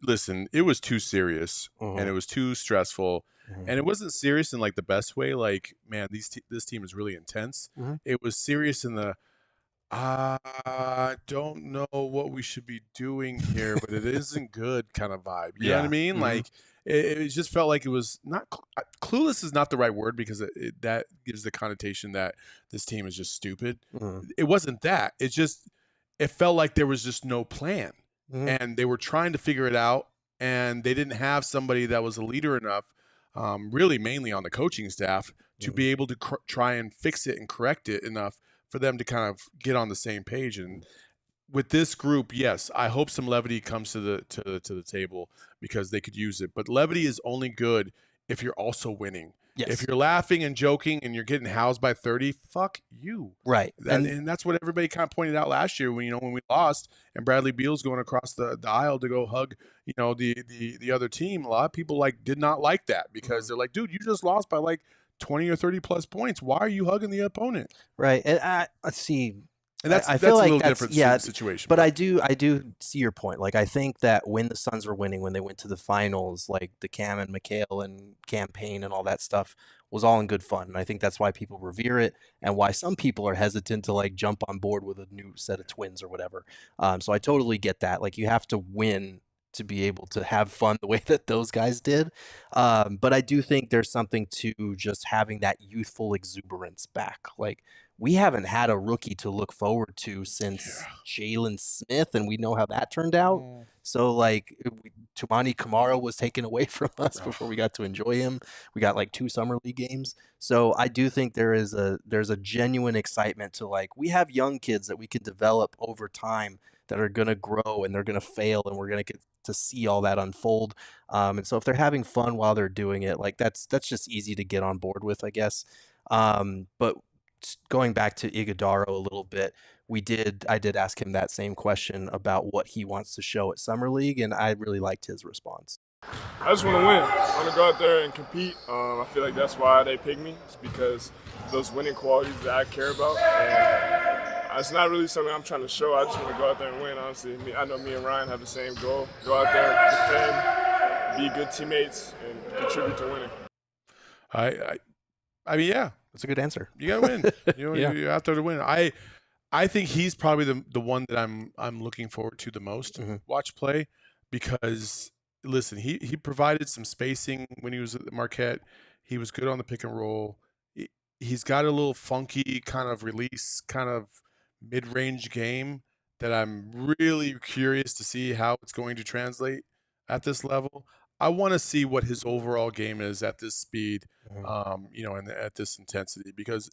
listen, it was too serious and it was too stressful and it wasn't serious in like the best way. Like, man, this team is really intense. It was serious in the I don't know what we should be doing here, but it isn't good kind of vibe. You know what I mean? Like it just felt like it was not clueless is not the right word because that gives the connotation that this team is just stupid. It wasn't that. It felt like there was just no plan and they were trying to figure it out and they didn't have somebody that was a leader enough, really mainly on the coaching staff, to be able to try and fix it and correct it enough for them to kind of get on the same page. And with this group, yes, I hope some levity comes to the table because they could use it. But levity is only good if you're also winning. Yes. If you're laughing and joking and you're getting housed by 30, fuck you. Right. And that's what everybody kind of pointed out last year when we lost and Bradley Beal's going across the aisle to go hug, the other team. A lot of people did not like that because they're like, dude, you just lost by 20 or 30 plus points. Why are you hugging the opponent? Right. And I see. And that's feel a like little different situation. But I do see your point. Like, I think that when the Suns were winning, when they went to the finals, like the Cam and Mikal and Campaign and all that stuff was all in good fun. And I think that's why people revere it and why some people are hesitant to jump on board with a new set of twins or whatever. So I totally get that. Like, you have to win to be able to have fun the way that those guys did. But I do think there's something to just having that youthful exuberance back. Like, we haven't had a rookie to look forward to since Jalen Smith, and we know how that turned out. So, Toumani Camara was taken away from us before we got to enjoy him. We got 2 summer league games. So I do think there's a genuine excitement to we have young kids that we can develop over time that are going to grow and they're going to fail, and we're going to get to see all that unfold. And so if they're having fun while they're doing it, that's just easy to get on board with, I guess. But going back to Ighodaro a little bit, I did ask him that same question about what he wants to show at Summer League, and I really liked his response. I just want to win. I want to go out there and compete. I feel like that's why they pick me. It's because those winning qualities that I care about. And it's not really something I'm trying to show. I just want to go out there and win, honestly. I know me and Ryan have the same goal. Go out there, defend, be good teammates, and contribute to winning. I mean, yeah. That's a good answer. You got to win. You're out there to win. I think he's probably the one that I'm looking forward to the most. Watch play, because listen, he provided some spacing when he was at Marquette. He was good on the pick and roll. He's got a little funky kind of release, kind of mid-range game that I'm really curious to see how it's going to translate at this level. I want to see what his overall game is at this speed, and at this intensity, because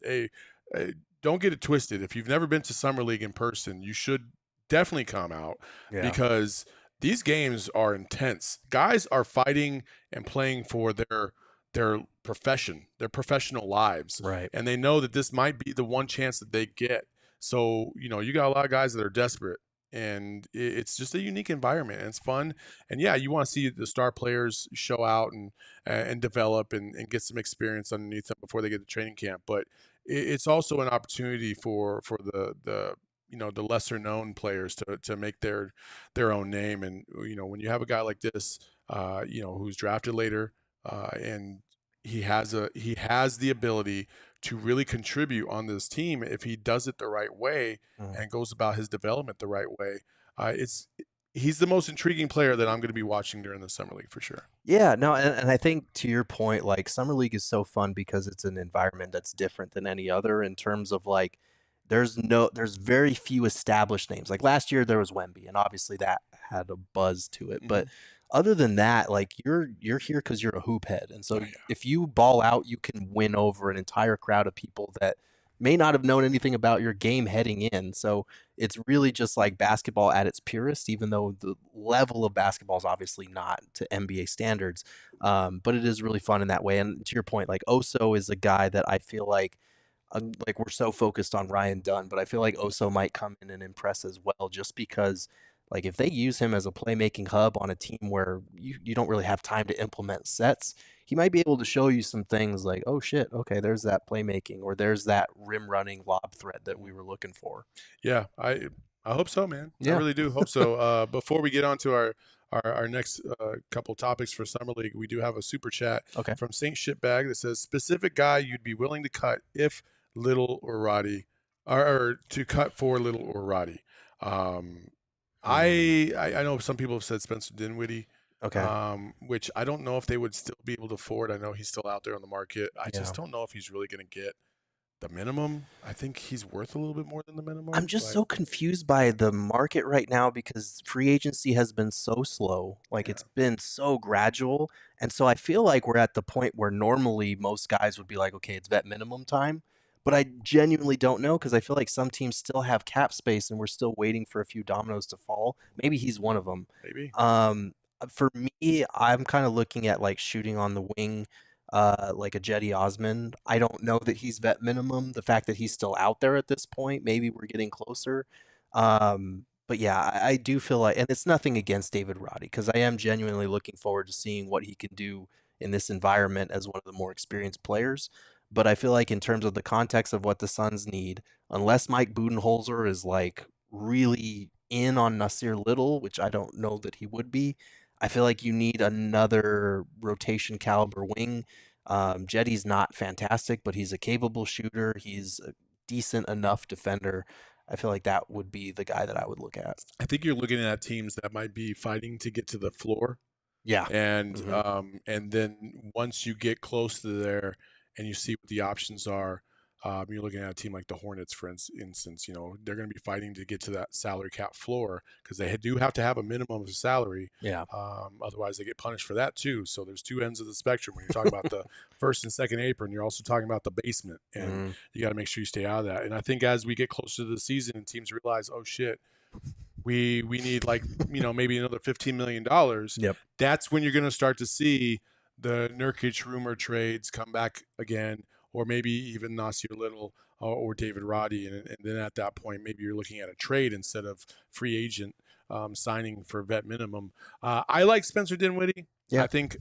don't get it twisted. If you've never been to Summer League in person, you should definitely come out because these games are intense. Guys are fighting and playing for their profession, their professional lives. Right. And they know that this might be the one chance that they get. So, you got a lot of guys that are desperate, and it's just a unique environment, and it's fun. And yeah, you want to see the star players show out and develop and get some experience underneath them before they get to training camp. But it's also an opportunity for the lesser known players to make their own name. And when you have a guy like this, who's drafted later, and he has the ability to really contribute on this team if he does it the right way and goes about his development the right way. He's the most intriguing player that I'm going to be watching during the Summer League for sure. Yeah, no, and I think to your point, like Summer League is so fun because it's an environment that's different than any other in terms of like there's very few established names. Like last year there was Wemby, and obviously that had a buzz to it, but other than that, like you're here because you're a hoop head, and so if you ball out, you can win over an entire crowd of people that may not have known anything about your game heading in. So it's really just like basketball at its purest, even though the level of basketball is obviously not to NBA standards. But it is really fun in that way. And to your point, like Oso is a guy that I feel like we're so focused on Ryan Dunn, but I feel like Oso might come in and impress as well, just because like if they use him as a playmaking hub on a team where you don't really have time to implement sets, he might be able to show you some things like, oh shit, okay, there's that playmaking, or there's that rim running lob threat that we were looking for. Yeah, I hope so, man. Yeah. I really do hope so. Before we get on to our next couple topics for Summer League, we do have a super chat from Saint Shitbag that says, specific guy you'd be willing to cut if Little or Roddy, or to cut for Little or Roddy. I know some people have said Spencer Dinwiddie, which I don't know if they would still be able to afford. I know he's still out there on the market. I just don't know if he's really going to get the minimum. I think he's worth a little bit more than the minimum. I'm just so confused by the market right now because free agency has been so slow. Like it's been so gradual. And so I feel like we're at the point where normally most guys would be like, okay, it's vet minimum time. But I genuinely don't know because I feel like some teams still have cap space and we're still waiting for a few dominoes to fall. Maybe he's one of them. Maybe. For me, I'm kind of looking at like shooting on the wing, like a Jetty Osman. I don't know that he's vet minimum. The fact that he's still out there at this point, maybe we're getting closer. But yeah, I do feel like, and it's nothing against David Roddy because I am genuinely looking forward to seeing what he can do in this environment as one of the more experienced players. But I feel like in terms of the context of what the Suns need, unless Mike Budenholzer is like really in on Nasir Little, which I don't know that he would be, I feel like you need another rotation caliber wing. Jetty's not fantastic, but he's a capable shooter. He's a decent enough defender. I feel like that would be the guy that I would look at. I think you're looking at teams that might be fighting to get to the floor. Yeah. And and then once you get close to there, and you see what the options are, you're looking at a team like the Hornets, for instance. They're going to be fighting to get to that salary cap floor because they do have to have a minimum of salary. Yeah. Otherwise, they get punished for that too. So there's two ends of the spectrum. When you're talking about the first and second apron, you're also talking about the basement, and you got to make sure you stay out of that. And I think as we get closer to the season and teams realize, oh shit, we need like maybe another $15 million. Yep. That's when you're going to start to see the Nurkic rumor trades come back again, or maybe even Nasir Little or David Roddy. And then at that point, maybe you're looking at a trade instead of free agent signing for vet minimum. I like Spencer Dinwiddie. I think,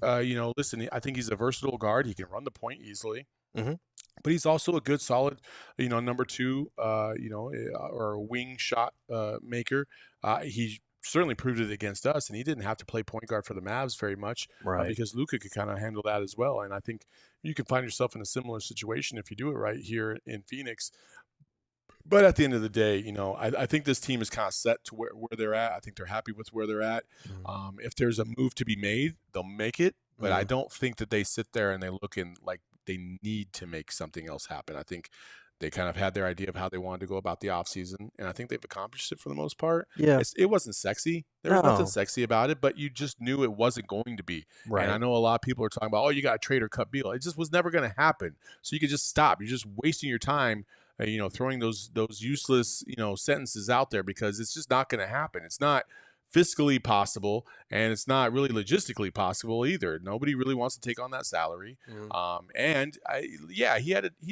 listen, I think he's a versatile guard. He can run the point easily. Mm-hmm. But he's also a good, solid, number two, or a wing shot maker. He certainly proved it against us, and he didn't have to play point guard for the Mavs very much, because Luka could kind of handle that as well. And I think you can find yourself in a similar situation if you do it right here in Phoenix. But at the end of the day, I think this team is kind of set to where they're at. I think they're happy with where they're at. Mm-hmm. If there's a move to be made, they'll make it. But I don't think that they sit there and they look in like they need to make something else happen. I think they kind of had their idea of how they wanted to go about the offseason, and I think they've accomplished it for the most part. Yeah. It wasn't sexy. There was nothing sexy about it, but you just knew it wasn't going to be. Right. And I know a lot of people are talking about, you got to trade or cut Beal. It just was never going to happen. So you could just stop. You're just wasting your time, throwing those useless, sentences out there, because it's just not going to happen. It's not fiscally possible, and it's not really logistically possible either. Nobody really wants to take on that salary. He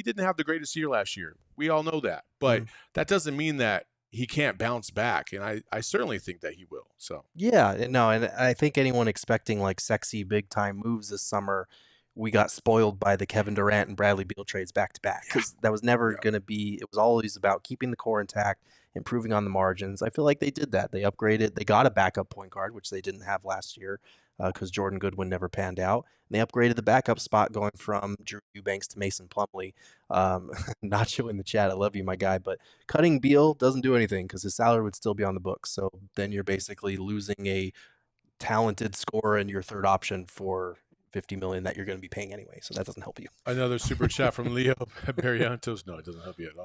didn't have the greatest year last year. We all know that, but that doesn't mean that he can't bounce back, and I certainly think that he will. So and I think anyone expecting like sexy big time moves this summer, we got spoiled by the Kevin Durant and Bradley Beal trades back to back, because that was never going to be. It was always about keeping the core intact, improving on the margins. I feel like they did that. They upgraded. They got a backup point guard, which they didn't have last year because Jordan Goodwin never panned out. And they upgraded the backup spot, going from Drew Eubanks to Mason Plumlee. Nacho in the chat, I love you, my guy. But cutting Beal doesn't do anything because his salary would still be on the books. So then you're basically losing a talented scorer and your third option for $50 million that you're going to be paying anyway, so that doesn't help you. Another super chat from Leo Barrientos. No, it doesn't help you at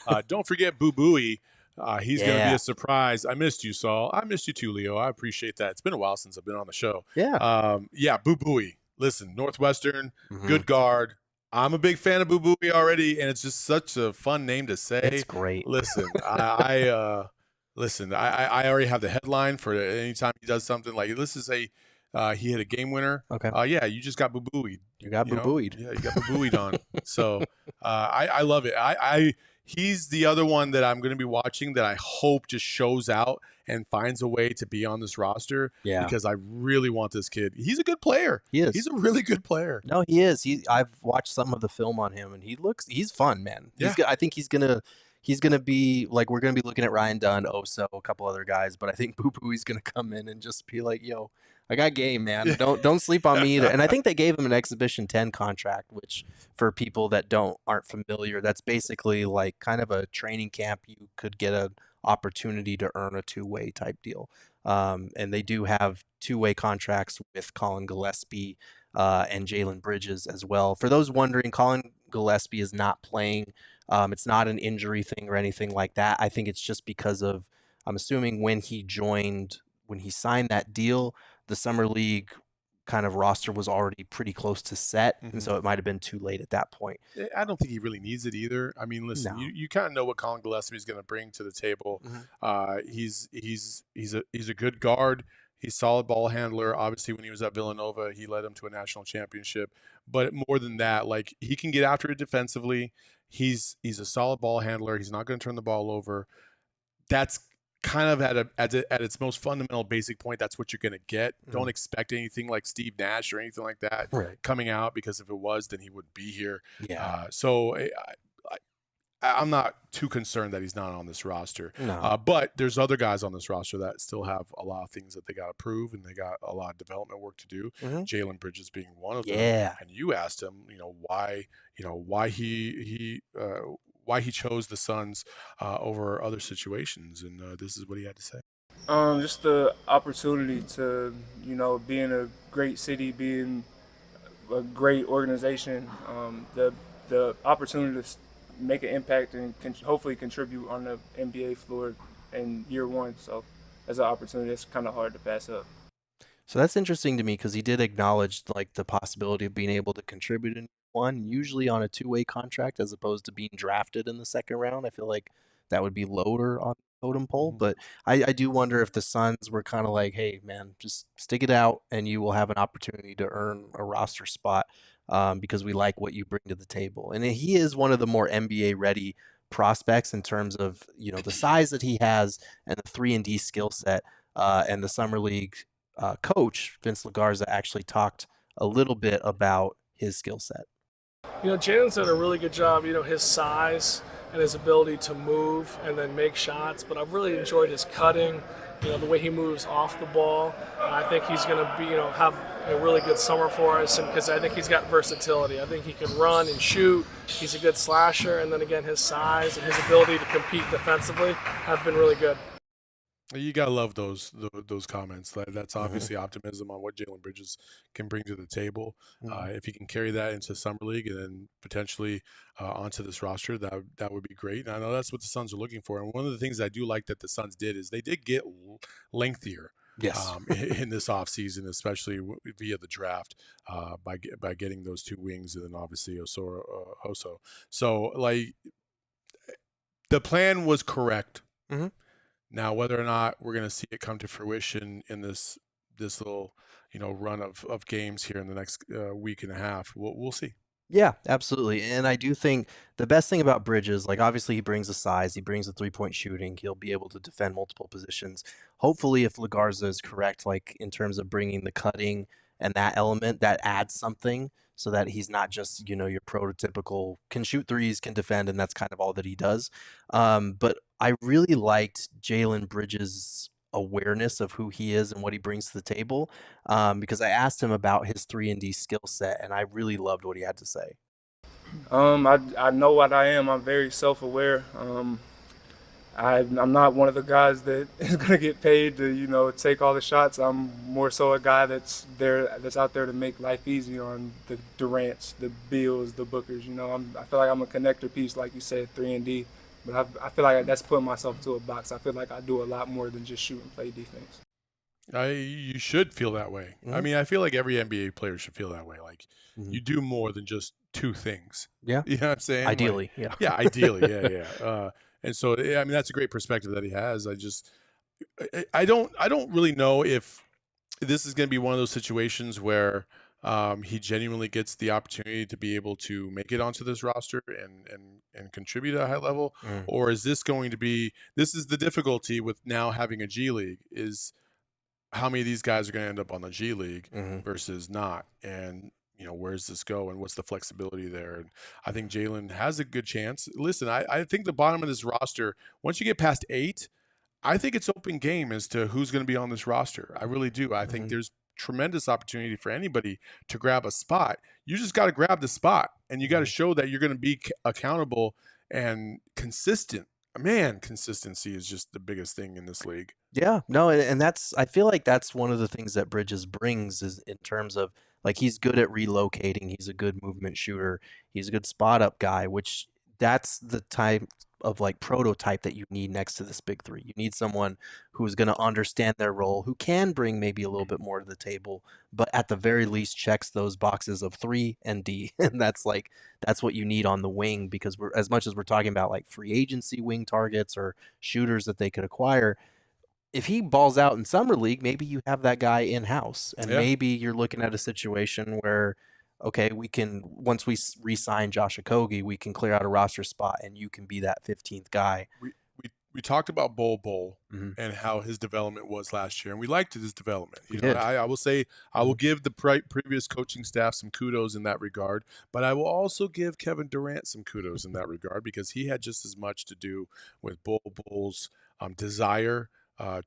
all. Don't forget Buie. He's going to be a surprise. I missed you, Saul. I missed you too, Leo. I appreciate that. It's been a while since I've been on the show. Buie. Listen, Northwestern, good guard. I'm a big fan of Buie already, and it's just such a fun name to say. It's great. Listen, I already have the headline for anytime he does something like this. Is he hit a game winner. Okay. You just got boo-booed. You got boo-booed. Yeah, you got boo-booed on. So I love it. He's the other one that I'm going to be watching that I hope just shows out and finds a way to be on this roster. Yeah. Because I really want this kid. He's a good player. He is. He's a really good player. No, he is. I've watched some of the film on him, and he's fun, man. I think he's gonna be like, we're gonna be looking at Ryan Dunn, Oso, a couple other guys, but I think Buie's gonna come in and just be like, yo, I got game, man. Don't sleep on me either. And I think they gave him an Exhibition 10 contract, which for people that aren't familiar, that's basically like kind of a training camp. You could get an opportunity to earn a two-way type deal. And they do have two-way contracts with Colin Gillespie and Jalen Bridges as well. For those wondering, Colin Gillespie is not playing. It's not an injury thing or anything like that. I think it's just because of, I'm assuming when he signed that deal, the summer league kind of roster was already pretty close to set, and so it might have been too late at that point. I don't think he really needs it either. I mean, listen, you kind of know what Colin Gillespie is going to bring to the table. He's a good guard. He's a solid ball handler. Obviously, when he was at Villanova, he led him to a national championship. But more than that, like, he can get after it defensively. He's a solid ball handler. He's not going to turn the ball over. That's kind of at its most fundamental basic point. That's what you're going to get. Don't expect anything like Steve Nash or anything like that coming out, because if it was, then he wouldn't be here. So I'm not too concerned that he's not on this roster. But there's other guys on this roster that still have a lot of things that they got to prove, and they got a lot of development work to do. Jalen Bridges being one of them. And you asked him, why he chose the Suns over other situations, and this is what he had to say. Just the opportunity to, be in a great city, be in a great organization, the opportunity to make an impact and hopefully contribute on the NBA floor in year one. So that's an opportunity that's kind of hard to pass up. So that's interesting to me, because he did acknowledge like the possibility of being able to contribute in one, usually on a two-way contract, as opposed to being drafted in the second round. I feel like that would be lower on the totem pole. But I do wonder if the Suns were kind of like, hey, man, just stick it out and you will have an opportunity to earn a roster spot, because we like what you bring to the table. And he is one of the more NBA-ready prospects in terms of, the size that he has and the 3-and-D skill set. And the Summer League coach, Vince Legarza, actually talked a little bit about his skill set. Jalen's done a really good job, his size and his ability to move and then make shots, but I've really enjoyed his cutting, the way he moves off the ball. I think he's going to be, have a really good summer for us, and because I think he's got versatility. I think he can run and shoot. He's a good slasher, and then again, his size and his ability to compete defensively have been really good. You gotta love those comments. That's obviously optimism on what Jalen Bridges can bring to the table. If he can carry that into summer league and then potentially onto this roster, that would be great. And I know that's what the Suns are looking for. And one of the things I do like that the Suns did is they did get lengthier. Yes. In this offseason, especially via the draft, by getting those two wings and then obviously Oso. So like the plan was correct. Now, whether or not we're going to see it come to fruition in this little, run of games here in the next week and a half, we'll see. Yeah, absolutely. And I do think the best thing about Bridges, like obviously he brings the size, he brings the three-point shooting, he'll be able to defend multiple positions. Hopefully, if Legarza is correct, like in terms of bringing the cutting and that element, that adds something so that he's not just, your prototypical can shoot threes, can defend, and that's kind of all that he does. But I really liked Jalen Bridges' awareness of who he is and what he brings to the table, because I asked him about his 3-and-D skill set, and I really loved what he had to say. I know what I am. I'm very self-aware. I'm not one of the guys that is going to get paid to, take all the shots. I'm more so a guy that's out there to make life easy on the Durants, the Beals, the Bookers. I feel like I'm a connector piece, like you said, 3-and-D. But I feel like that's putting myself into a box. I feel like I do a lot more than just shoot and play defense. You should feel that way. I mean, I feel like every NBA player should feel that way. Like you do more than just two things. Yeah. You know what I'm saying? Ideally, like, yeah. Ideally, yeah. And so, I mean, that's a great perspective that he has. I don't really know if this is going to be one of those situations where he genuinely gets the opportunity to be able to make it onto this roster and contribute at a high level, or is this going to be? This is the difficulty with now having a G League, is how many of these guys are going to end up on the G League versus not, and where's this go, and what's the flexibility there? And I think Jalen has a good chance. Listen, I think the bottom of this roster, once you get past 8, I think it's open game as to who's going to be on this roster. I really do. I think there's tremendous opportunity for anybody to grab a spot. You just got to grab the spot, and you got to show that you're going to be accountable and consistent. Man, consistency is just the biggest thing in this league. Yeah, no, and I feel like that's one of the things that Bridges brings, is in terms of, like, he's good at relocating. He's a good movement shooter. He's a good spot up guy, which that's the type of like prototype that you need next to this big three. You need someone who's going to understand their role, who can bring maybe a little bit more to the table, but at the very least checks those boxes of 3 and D. And that's what you need on the wing, because as much as we're talking about like free agency wing targets or shooters that they could acquire, if he balls out in summer league, maybe you have that guy in house, and maybe you're looking at a situation where, okay, once we re-sign Josh Okogie, we can clear out a roster spot, and you can be that 15th guy. We talked about Buie and how his development was last year, and we liked his development. I will say I will give the previous coaching staff some kudos in that regard, but I will also give Kevin Durant some kudos in that regard, because he had just as much to do with Buie's desire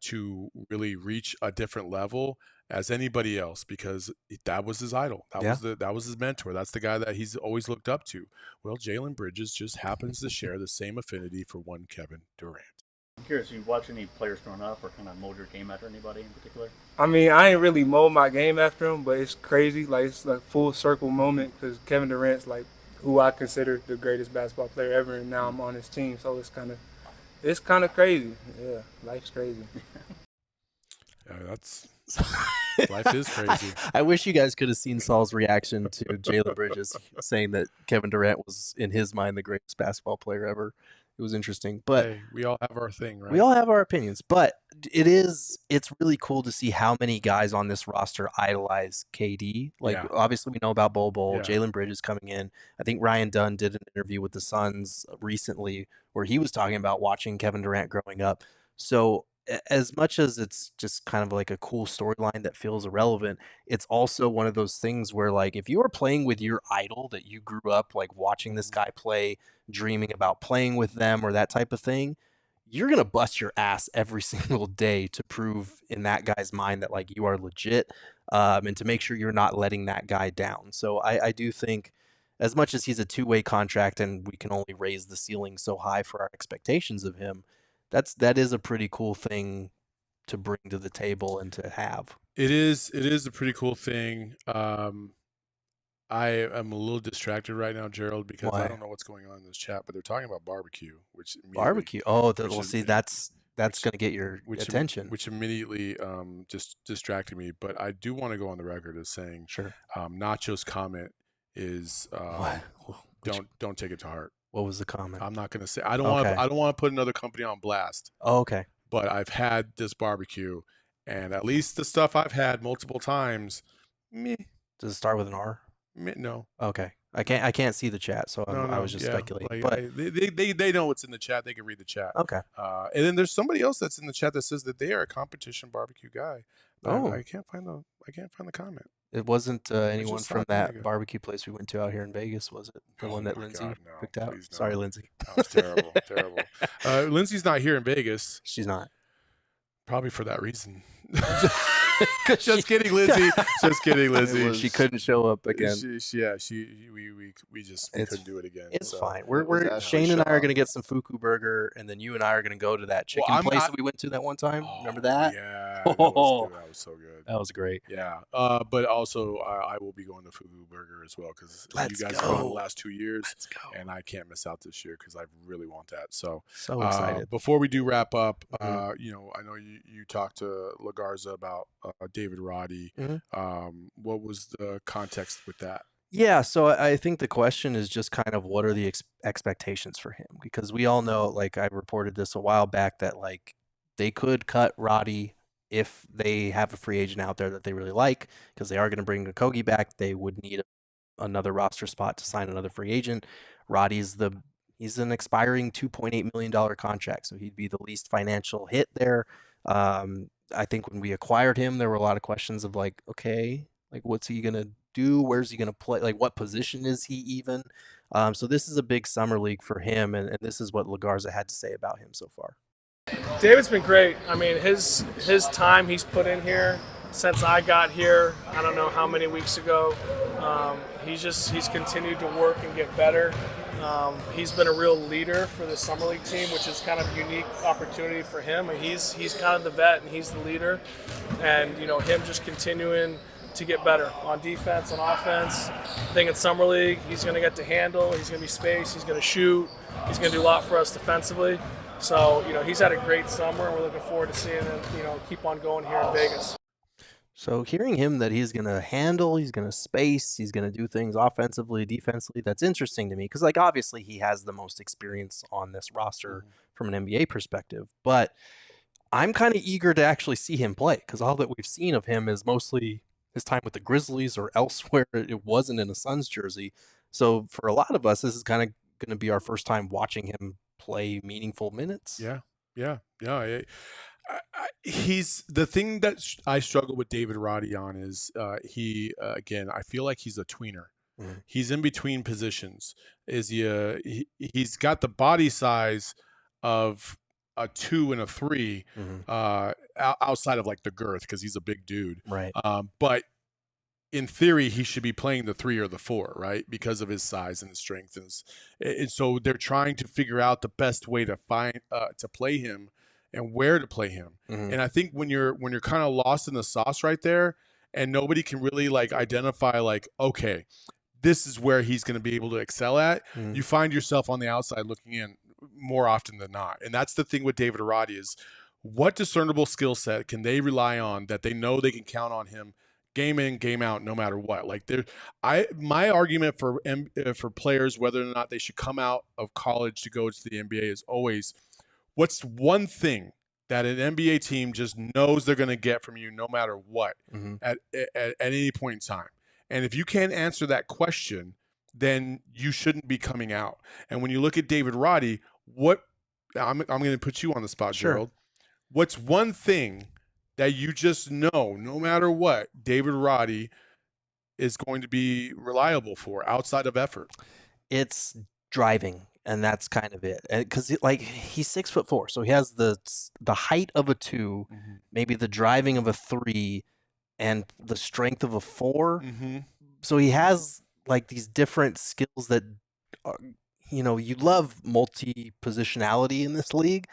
to really reach a different level as anybody else, because that was his idol. That was his mentor. That's the guy that he's always looked up to. Well, Jalen Bridges just happens to share the same affinity for one Kevin Durant. I'm curious, you watch any players growing up or kind of mold your game after anybody in particular? I mean, I ain't really mold my game after him, but it's crazy. Like, it's like full circle moment, because Kevin Durant's like who I consider the greatest basketball player ever, and now I'm on his team. So it's kind of crazy. Yeah, life's crazy. Yeah, life is crazy. I wish you guys could have seen Saul's reaction to Jalen Bridges saying that Kevin Durant was, in his mind, the greatest basketball player ever. It was interesting, but hey, we all have our thing, right? We all have our opinions, but it's really cool to see how many guys on this roster idolize KD. Like, obviously we know about Buie. Jalen Bridges coming in. I think Ryan Dunn did an interview with the Suns recently where he was talking about watching Kevin Durant growing up. So as much as it's just kind of like a cool storyline that feels irrelevant, it's also one of those things where, like, if you are playing with your idol that you grew up like watching this guy play, dreaming about playing with them or that type of thing, you're going to bust your ass every single day to prove in that guy's mind that like you are legit, and to make sure you're not letting that guy down. So I do think, as much as he's a two-way contract and we can only raise the ceiling so high for our expectations of him, that is a pretty cool thing to bring to the table and to have. It is a pretty cool thing. I am a little distracted right now, Gerald, because Why? I don't know what's going on in this chat, but they're talking about barbecue, which Barbecue. Oh, see, that's going to get your attention. Which immediately just distracted me. But I do want to go on the record as saying, sure, Nacho's comment is don't take it to heart. What was the comment? I'm not going to say. I don't want to put another company on blast. Oh, okay. But I've had this barbecue, and at least the stuff I've had multiple times, meh. Does it start with an R? No. Okay. I can't see the chat, so I was just speculating. Like, but they know what's in the chat. They can read the chat. Okay. And then there's somebody else that's in the chat that says that they are a competition barbecue guy. Oh. I can't find the comment. It wasn't anyone from that barbecue place we went to out here in Vegas, was it? The one that Lindsay picked out? Sorry, Lindsay. That was terrible. Terrible. Lindsay's not here in Vegas. She's not. Probably for that reason. Just kidding, Lindsay. Just kidding, Lindsay. She couldn't show up again. We couldn't do it again. It's fine. We're Shane and I are gonna get some fuku burger, and then you and I are gonna go to that chicken place that we went to that one time. Remember that? Yeah. That was so good. That was great. Yeah. But also I will be going to fuku burger as well, because you guys have gone the last 2 years. Let's go. And I can't miss out this year because I really want that. So excited. Before we do wrap up, I know you talked to Legarza about David Roddy. What was the context with that? Yeah, so I think the question is just kind of what are the expectations for him? Because we all know, like I reported this a while back, that like they could cut Roddy if they have a free agent out there that they really like, because they are going to bring Okogie back. They would need another roster spot to sign another free agent. Roddy's he's an expiring $2.8 million contract, so he'd be the least financial hit there. I think when we acquired him, there were a lot of questions of like, okay, like what's he going to do? Where's he going to play? Like what position is he even? So this is a big summer league for him, and this is what Legarza had to say about him so far. David's been great. I mean, his time he's put in here since I got here, I don't know how many weeks ago, he's continued to work and get better. He's been a real leader for the summer league team, which is kind of a unique opportunity for him. And he's kind of the vet and he's the leader, and him just continuing to get better on defense, on offense. I think in summer league he's going to get to handle. He's going to be spaced. He's going to shoot. He's going to do a lot for us defensively. So he's had a great summer, and we're looking forward to seeing him keep on going here in Vegas. So hearing him that he's going to handle, he's going to space, he's going to do things offensively, defensively, that's interesting to me, because like obviously he has the most experience on this roster from an NBA perspective, but I'm kind of eager to actually see him play, because all that we've seen of him is mostly his time with the Grizzlies or elsewhere. It wasn't in a Suns jersey. So for a lot of us, this is kind of going to be our first time watching him play meaningful minutes. Yeah. He's the thing that I struggle with David Roddy on is again, I feel like he's a tweener. He's in between positions. Is he's got the body size of a 2 and a 3 outside of like the girth, because he's a big dude, right? But in theory he should be playing the 3 or the 4, right, because of his size and his strength, and so they're trying to figure out the best way to find to play him and where to play him. And I think when you're kind of lost in the sauce right there, and nobody can really like identify like, okay, this is where he's going to be able to excel at, you find yourself on the outside looking in more often than not. And that's the thing with David Roddy, is what discernible skill set can they rely on that they know they can count on him game in, game out, no matter what. Like my argument for players, whether or not they should come out of college to go to the NBA, is always, what's one thing that an NBA team just knows they're going to get from you no matter what at any point in time? And if you can't answer that question, then you shouldn't be coming out. And when you look at David Roddy, I'm going to put you on the spot, Sure. Gerald. what's one thing that you just know, no matter what, David Roddy is going to be reliable for outside of effort? It's driving, and that's kind of it. Because he's 6'4", so he has the height of a 2, maybe the driving of a 3, and the strength of a 4. So he has like these different skills that are, you love multi-positionality in this league,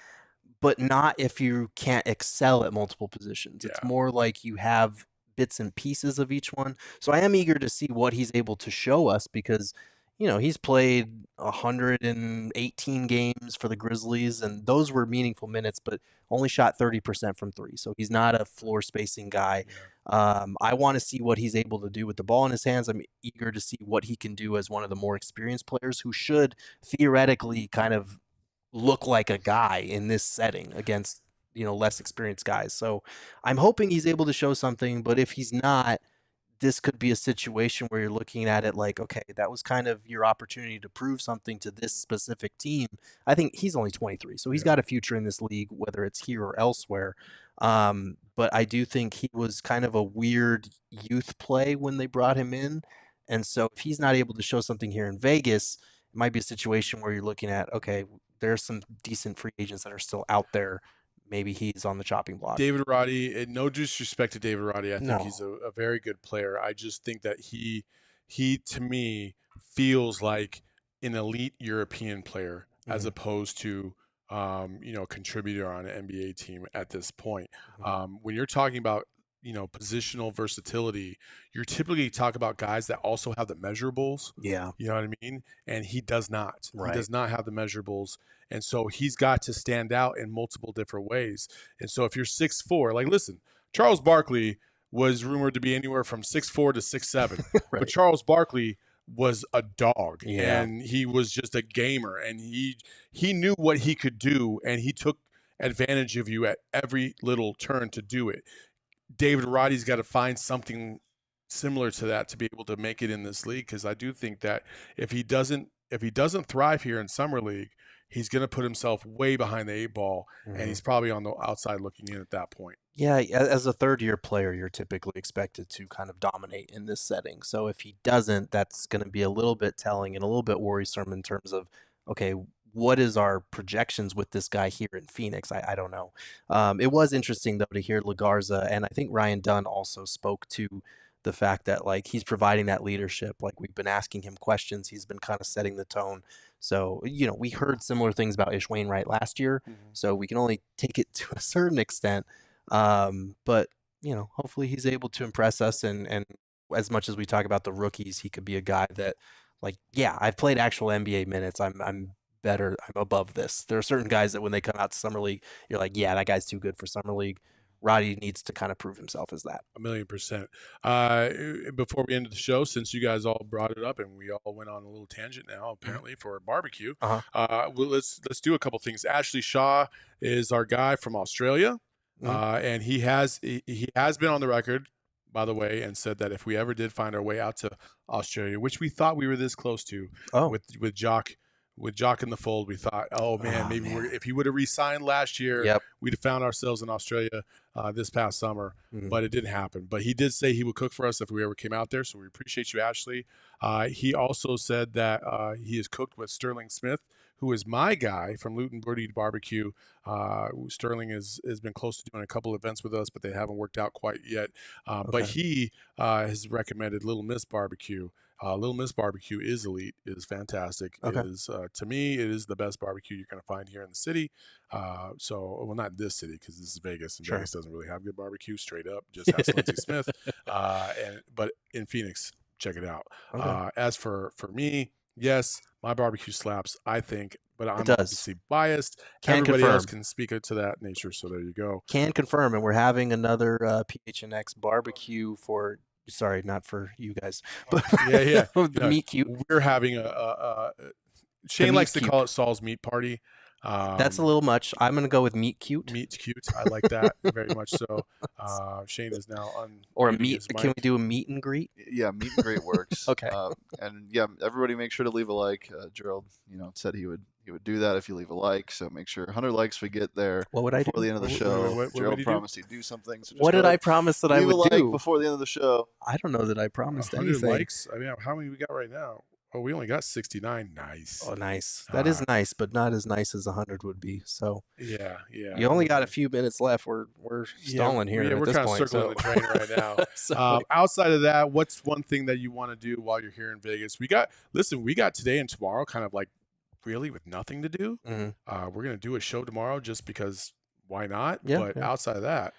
but not if you can't excel at multiple positions. It's more like you have bits and pieces of each one. So I am eager to see what he's able to show us because, he's played 118 games for the Grizzlies, and those were meaningful minutes, but only shot 30% from 3. So he's not a floor spacing guy. I want to see what he's able to do with the ball in his hands. I'm eager to see what he can do as one of the more experienced players who should theoretically kind of look like a guy in this setting against, less experienced guys. So I'm hoping he's able to show something, but if he's not, this could be a situation where you're looking at it like, okay, that was kind of your opportunity to prove something to this specific team. I think he's only 23, so he's got a future in this league, whether it's here or elsewhere. But I do think he was kind of a weird youth play when they brought him in. And so if he's not able to show something here in Vegas, it might be a situation where you're looking at, okay, there's some decent free agents that are still out there. Maybe he's on the chopping block. David Roddy, no disrespect to David Roddy, I think he's a very good player. I just think that he to me feels like an elite European player as opposed to a contributor on an NBA team at this point. When you're talking about positional versatility, you're typically talk about guys that also have the measurables. Yeah. You know what I mean? And he does not. Right. He does not have the measurables. And so he's got to stand out in multiple different ways. And so if you're 6'4", like, listen, Charles Barkley was rumored to be anywhere from 6'4" to 6'7". Right. But Charles Barkley was a dog, and he was just a gamer, and he knew what he could do, and he took advantage of you at every little turn to do it. David Roddy's got to find something similar to that to be able to make it in this league, because I do think that if he doesn't thrive here in Summer League, he's going to put himself way behind the 8 ball, and he's probably on the outside looking in at that point. Yeah, as a third-year player, you're typically expected to kind of dominate in this setting. So if he doesn't, that's going to be a little bit telling and a little bit worrisome in terms of, okay, what is our projections with this guy here in Phoenix? I don't know. It was interesting, though, to hear Legarza, and I think Ryan Dunn also spoke to the fact that, like, he's providing that leadership. Like, we've been asking him questions. He's been kind of setting the tone. So, we heard similar things about Ish Wainwright last year, so we can only take it to a certain extent. But, hopefully he's able to impress us, and as much as we talk about the rookies, he could be a guy that, like, yeah, I've played actual NBA minutes. I'm better. I'm above this. There are certain guys that when they come out to Summer League, you're like, yeah, that guy's too good for Summer League. Roddy needs to kind of prove himself as that. 1,000,000%. Before we end the show, since you guys all brought it up and we all went on a little tangent now, apparently for a barbecue, well, let's do a couple things. Ashley Shaw is our guy from Australia, and he has been on the record, by the way, and said that if we ever did find our way out to Australia, which we thought we were this close to, with Jock. With Jock in the fold, we thought, if he would have re-signed last year, we'd have found ourselves in Australia this past summer, but it didn't happen. But he did say he would cook for us if we ever came out there, so we appreciate you, Ashley. He also said that he has cooked with Sterling Smith, who is my guy from Luton Birdie Barbecue. Sterling has been close to doing a couple events with us, but they haven't worked out quite yet. But he has recommended Little Miss Barbecue. Little Miss Barbecue is elite. It is fantastic. Okay. It is, to me, it is the best barbecue you're going to find here in the city. Well, not this city, because this is Vegas, and Vegas doesn't really have good barbecue, straight up. Just ask Lindsey Smith. But in Phoenix, check it out. Okay. As for me, yes, my barbecue slaps, I think, but I'm obviously biased. Everybody else can speak to that nature, so there you go. Can confirm, and we're having another PHNX barbecue for – sorry, not for you guys, but the meat cute. We're having Shane likes to call it Saul's meat party. That's a little much. I'm going to go with meat cute. Meat cute. I like that very much so. Shane is now on. Or a meat. Can we do a meet and greet? Yeah, meet and greet works. Okay. And yeah, everybody make sure to leave a like. Gerald, said he would he would do that if you leave a like. So make sure 100 likes we get there. What would I do before the end of the show? What Gerald promised he'd do something. So what did I promise that I would leave a like do before the end of the show? I don't know that I promised 100 anything. likes. I mean, how many we got right now? Oh, we only got 69. Nice. Oh, nice. That is nice, but not as nice as 100 would be. So yeah. You only got a few minutes left. We're stalling here. Yeah, at we're this kind of point, circling the train right now. Outside of that, what's one thing that you want to do while you're here in Vegas? We got today and tomorrow kind of like really with nothing to do. Mm-hmm. We're gonna do a show tomorrow just because why not? Yeah, but outside of that,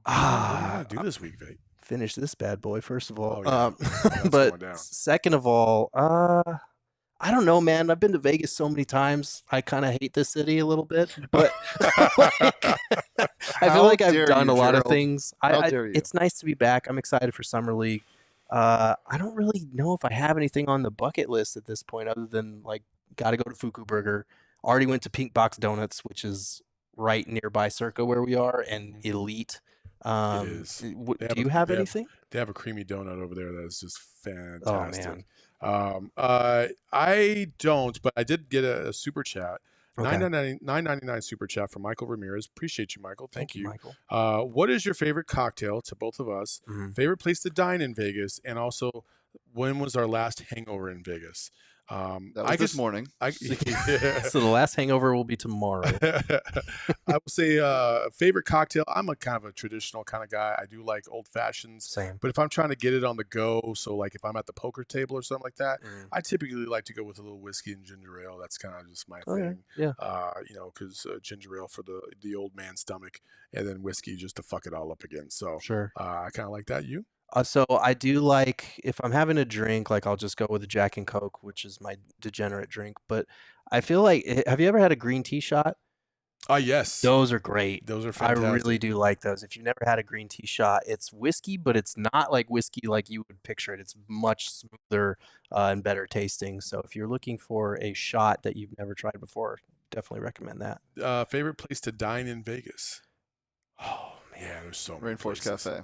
what do you want to do this week, Vic? Finish this bad boy first of all. That's but going down. second of all, I don't know, man. I've been to Vegas so many times. I kind of hate this city a little bit, but I feel like I've done a lot of things. It's nice to be back. I'm excited for Summer League. I don't really know if I have anything on the bucket list at this point other than like got to go to Fuku Burger. Already went to Pink Box Donuts, which is right nearby Circa where we are, and elite. It is. Do you have anything? They have a creamy donut over there that is just fantastic. Oh, man. I don't, but I did get a super chat. Okay. $9.99 super chat from Michael Ramirez. Appreciate you, Michael. Thank you. Michael. What is your favorite cocktail to both of us? Mm-hmm. Favorite place to dine in Vegas? And also, when was our last hangover in Vegas? That was this morning. So the last hangover will be tomorrow. I would say favorite cocktail. I'm a kind of a traditional kind of guy. I do like old fashions. Same. But if I'm trying to get it on the go, so like if I'm at the poker table or something like that, I typically like to go with a little whiskey and ginger ale. That's kind of just my thing. Yeah. Because ginger ale for the old man's stomach, and then whiskey just to fuck it all up again. So sure. I kind of like that. You? So I do like, if I'm having a drink, like I'll just go with a Jack and Coke, which is my degenerate drink. But I feel like, have you ever had a green tea shot? Yes. Those are great. Those are fantastic. I really do like those. If you've never had a green tea shot, it's whiskey, but it's not like whiskey like you would picture it. It's much smoother and better tasting. So if you're looking for a shot that you've never tried before, definitely recommend that. Favorite place to dine in Vegas? Oh, man. Yeah, there's so many Rainforest places. Cafe.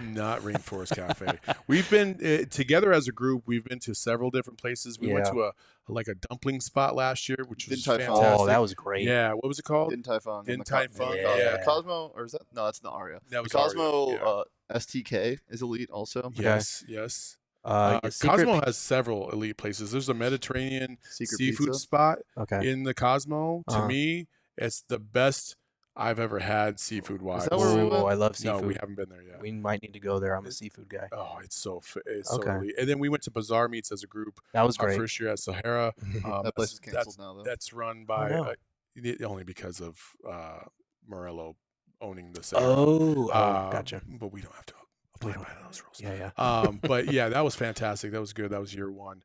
Not Rainforest Cafe. We've been together as a group. We've been to several different places. We went to a dumpling spot last year, which was fantastic. Oh, that was great. Yeah, what was it called? Din Tai Fung. Din Tai Fung. Yeah. Cosmo, or is that? No, that's not Aria. That was Cosmo. Aria, STK is elite also. Yes. Secret Cosmo has several elite places. There's a Mediterranean Secret seafood pizza? spot Okay. in the Cosmo. To me, it's the best I've ever had seafood wise. Is that where we went? I love seafood. No, we haven't been there yet. We might need to go there. I'm a seafood guy. Oh, it's so Okay. elite. And then we went to Bazaar Meats as a group. That was Our great. first year at Sahara. That place is canceled now, though. That's run by no. only because of Morello owning the Sahara. Oh, gotcha. But we don't have to apply by those rules. Yeah. But yeah, that was fantastic. That was good. That was year one.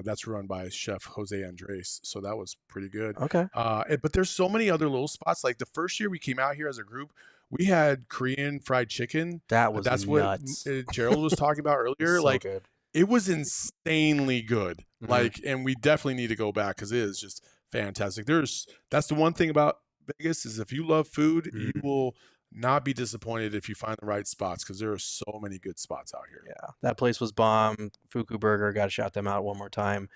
That's run by Chef Jose Andres, so that was pretty good. Okay. But there's so many other little spots. Like the first year we came out here as a group, we had Korean fried chicken. That's nuts. What Gerald was talking about earlier. So like good. it was insanely good. Mhm. Like, and we definitely need to go back because it is just fantastic. That's the one thing about Vegas is if you love food, you will not be disappointed if you find the right spots because there are so many good spots out here. Yeah, that place was bomb. Fuku Burger, got to shout them out one more time.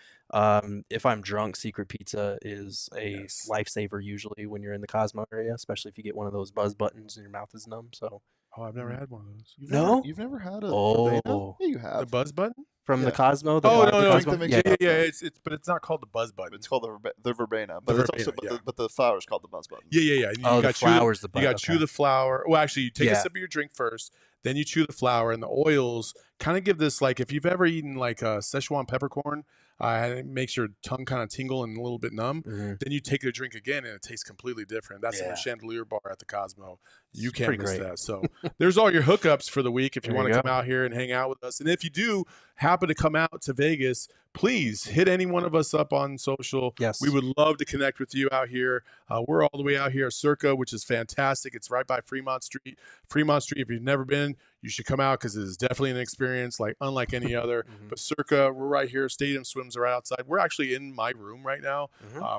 If I'm drunk, Secret Pizza is a lifesaver usually when you're in the Cosmo area, especially if you get one of those buzz buttons and your mouth is numb. So, I've never had one of those. You've never had a Oh. Verbena? Yeah, you have. The buzz button? from the Yeah. Cosmo. Oh the no, Cosmo? make yeah, sure- it's but it's not called the buzz button. It's called the Verbena, but it's also Verbena, but the flower is called the buzz button. Yeah. You Oh, the flour's the You got to chew okay. the flour. Well, actually, you take a Yeah. sip of your drink first, then you chew the flour, and the oils kind of give this like if you've ever eaten like a Szechuan peppercorn, it makes your tongue kind of tingle and a little bit numb. Mhm. Then you take the drink again, and it tastes completely different. That's in Yeah. the Chandelier Bar at the Cosmo. You It's can't pretty miss great. that. So there's all your hookups for the week if you There want you to go. come out here and hang out with us. And if you do happen to come out to Vegas, please hit any one of us up on social. Yes. We would love to connect with you out here. We're all the way out here at Circa, which is fantastic. It's right by Fremont Street. Fremont Street, if you've never been, you should come out because it is definitely an experience like unlike any other. But Circa, we're right here. Stadium Swims are right outside. We're actually in my room right now.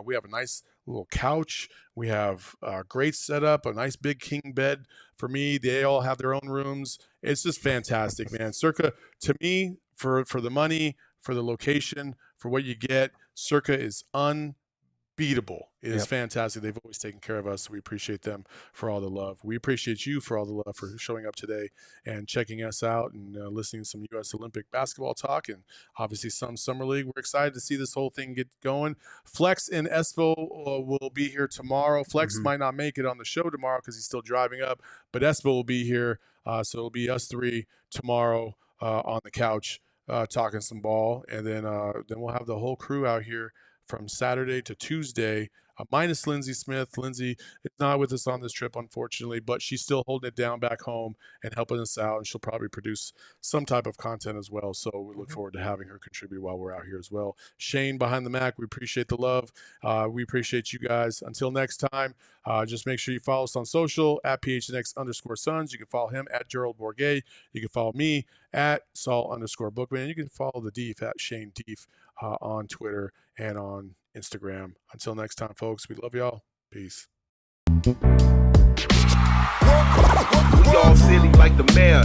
We have a nice little couch. We have a great setup, a nice big king bed for me. They all have their own rooms. It's just fantastic, man. Circa, to me, for the money, for the location, for what you get, Circa is unbelievable. unbeatable. It is fantastic. They've always taken care of us. So we appreciate them for all the love. We appreciate you for all the love, for showing up today and checking us out and listening to some U.S. Olympic basketball talk and obviously some Summer League. We're excited to see this whole thing get going. Flex and Espo will be here tomorrow. Flex might not make it on the show tomorrow because he's still driving up, but Espo will be here. So it'll be us three tomorrow on the couch talking some ball. And then we'll have the whole crew out here from Saturday to Tuesday, minus Lindsey Smith. Lindsey is not with us on this trip, unfortunately, but she's still holding it down back home and helping us out, and she'll probably produce some type of content as well. So we look forward to having her contribute while we're out here as well. Shane behind the Mac, we appreciate the love. We appreciate you guys. Until next time, just make sure you follow us on social at PHNX_Suns. You can follow him at Gerald Bourget. You can follow me at Saul_Bookman. And you can follow the Deef at Shane Deef on Twitter and on Instagram. Until next time, folks, we love y'all. Peace. We all silly like the mayor.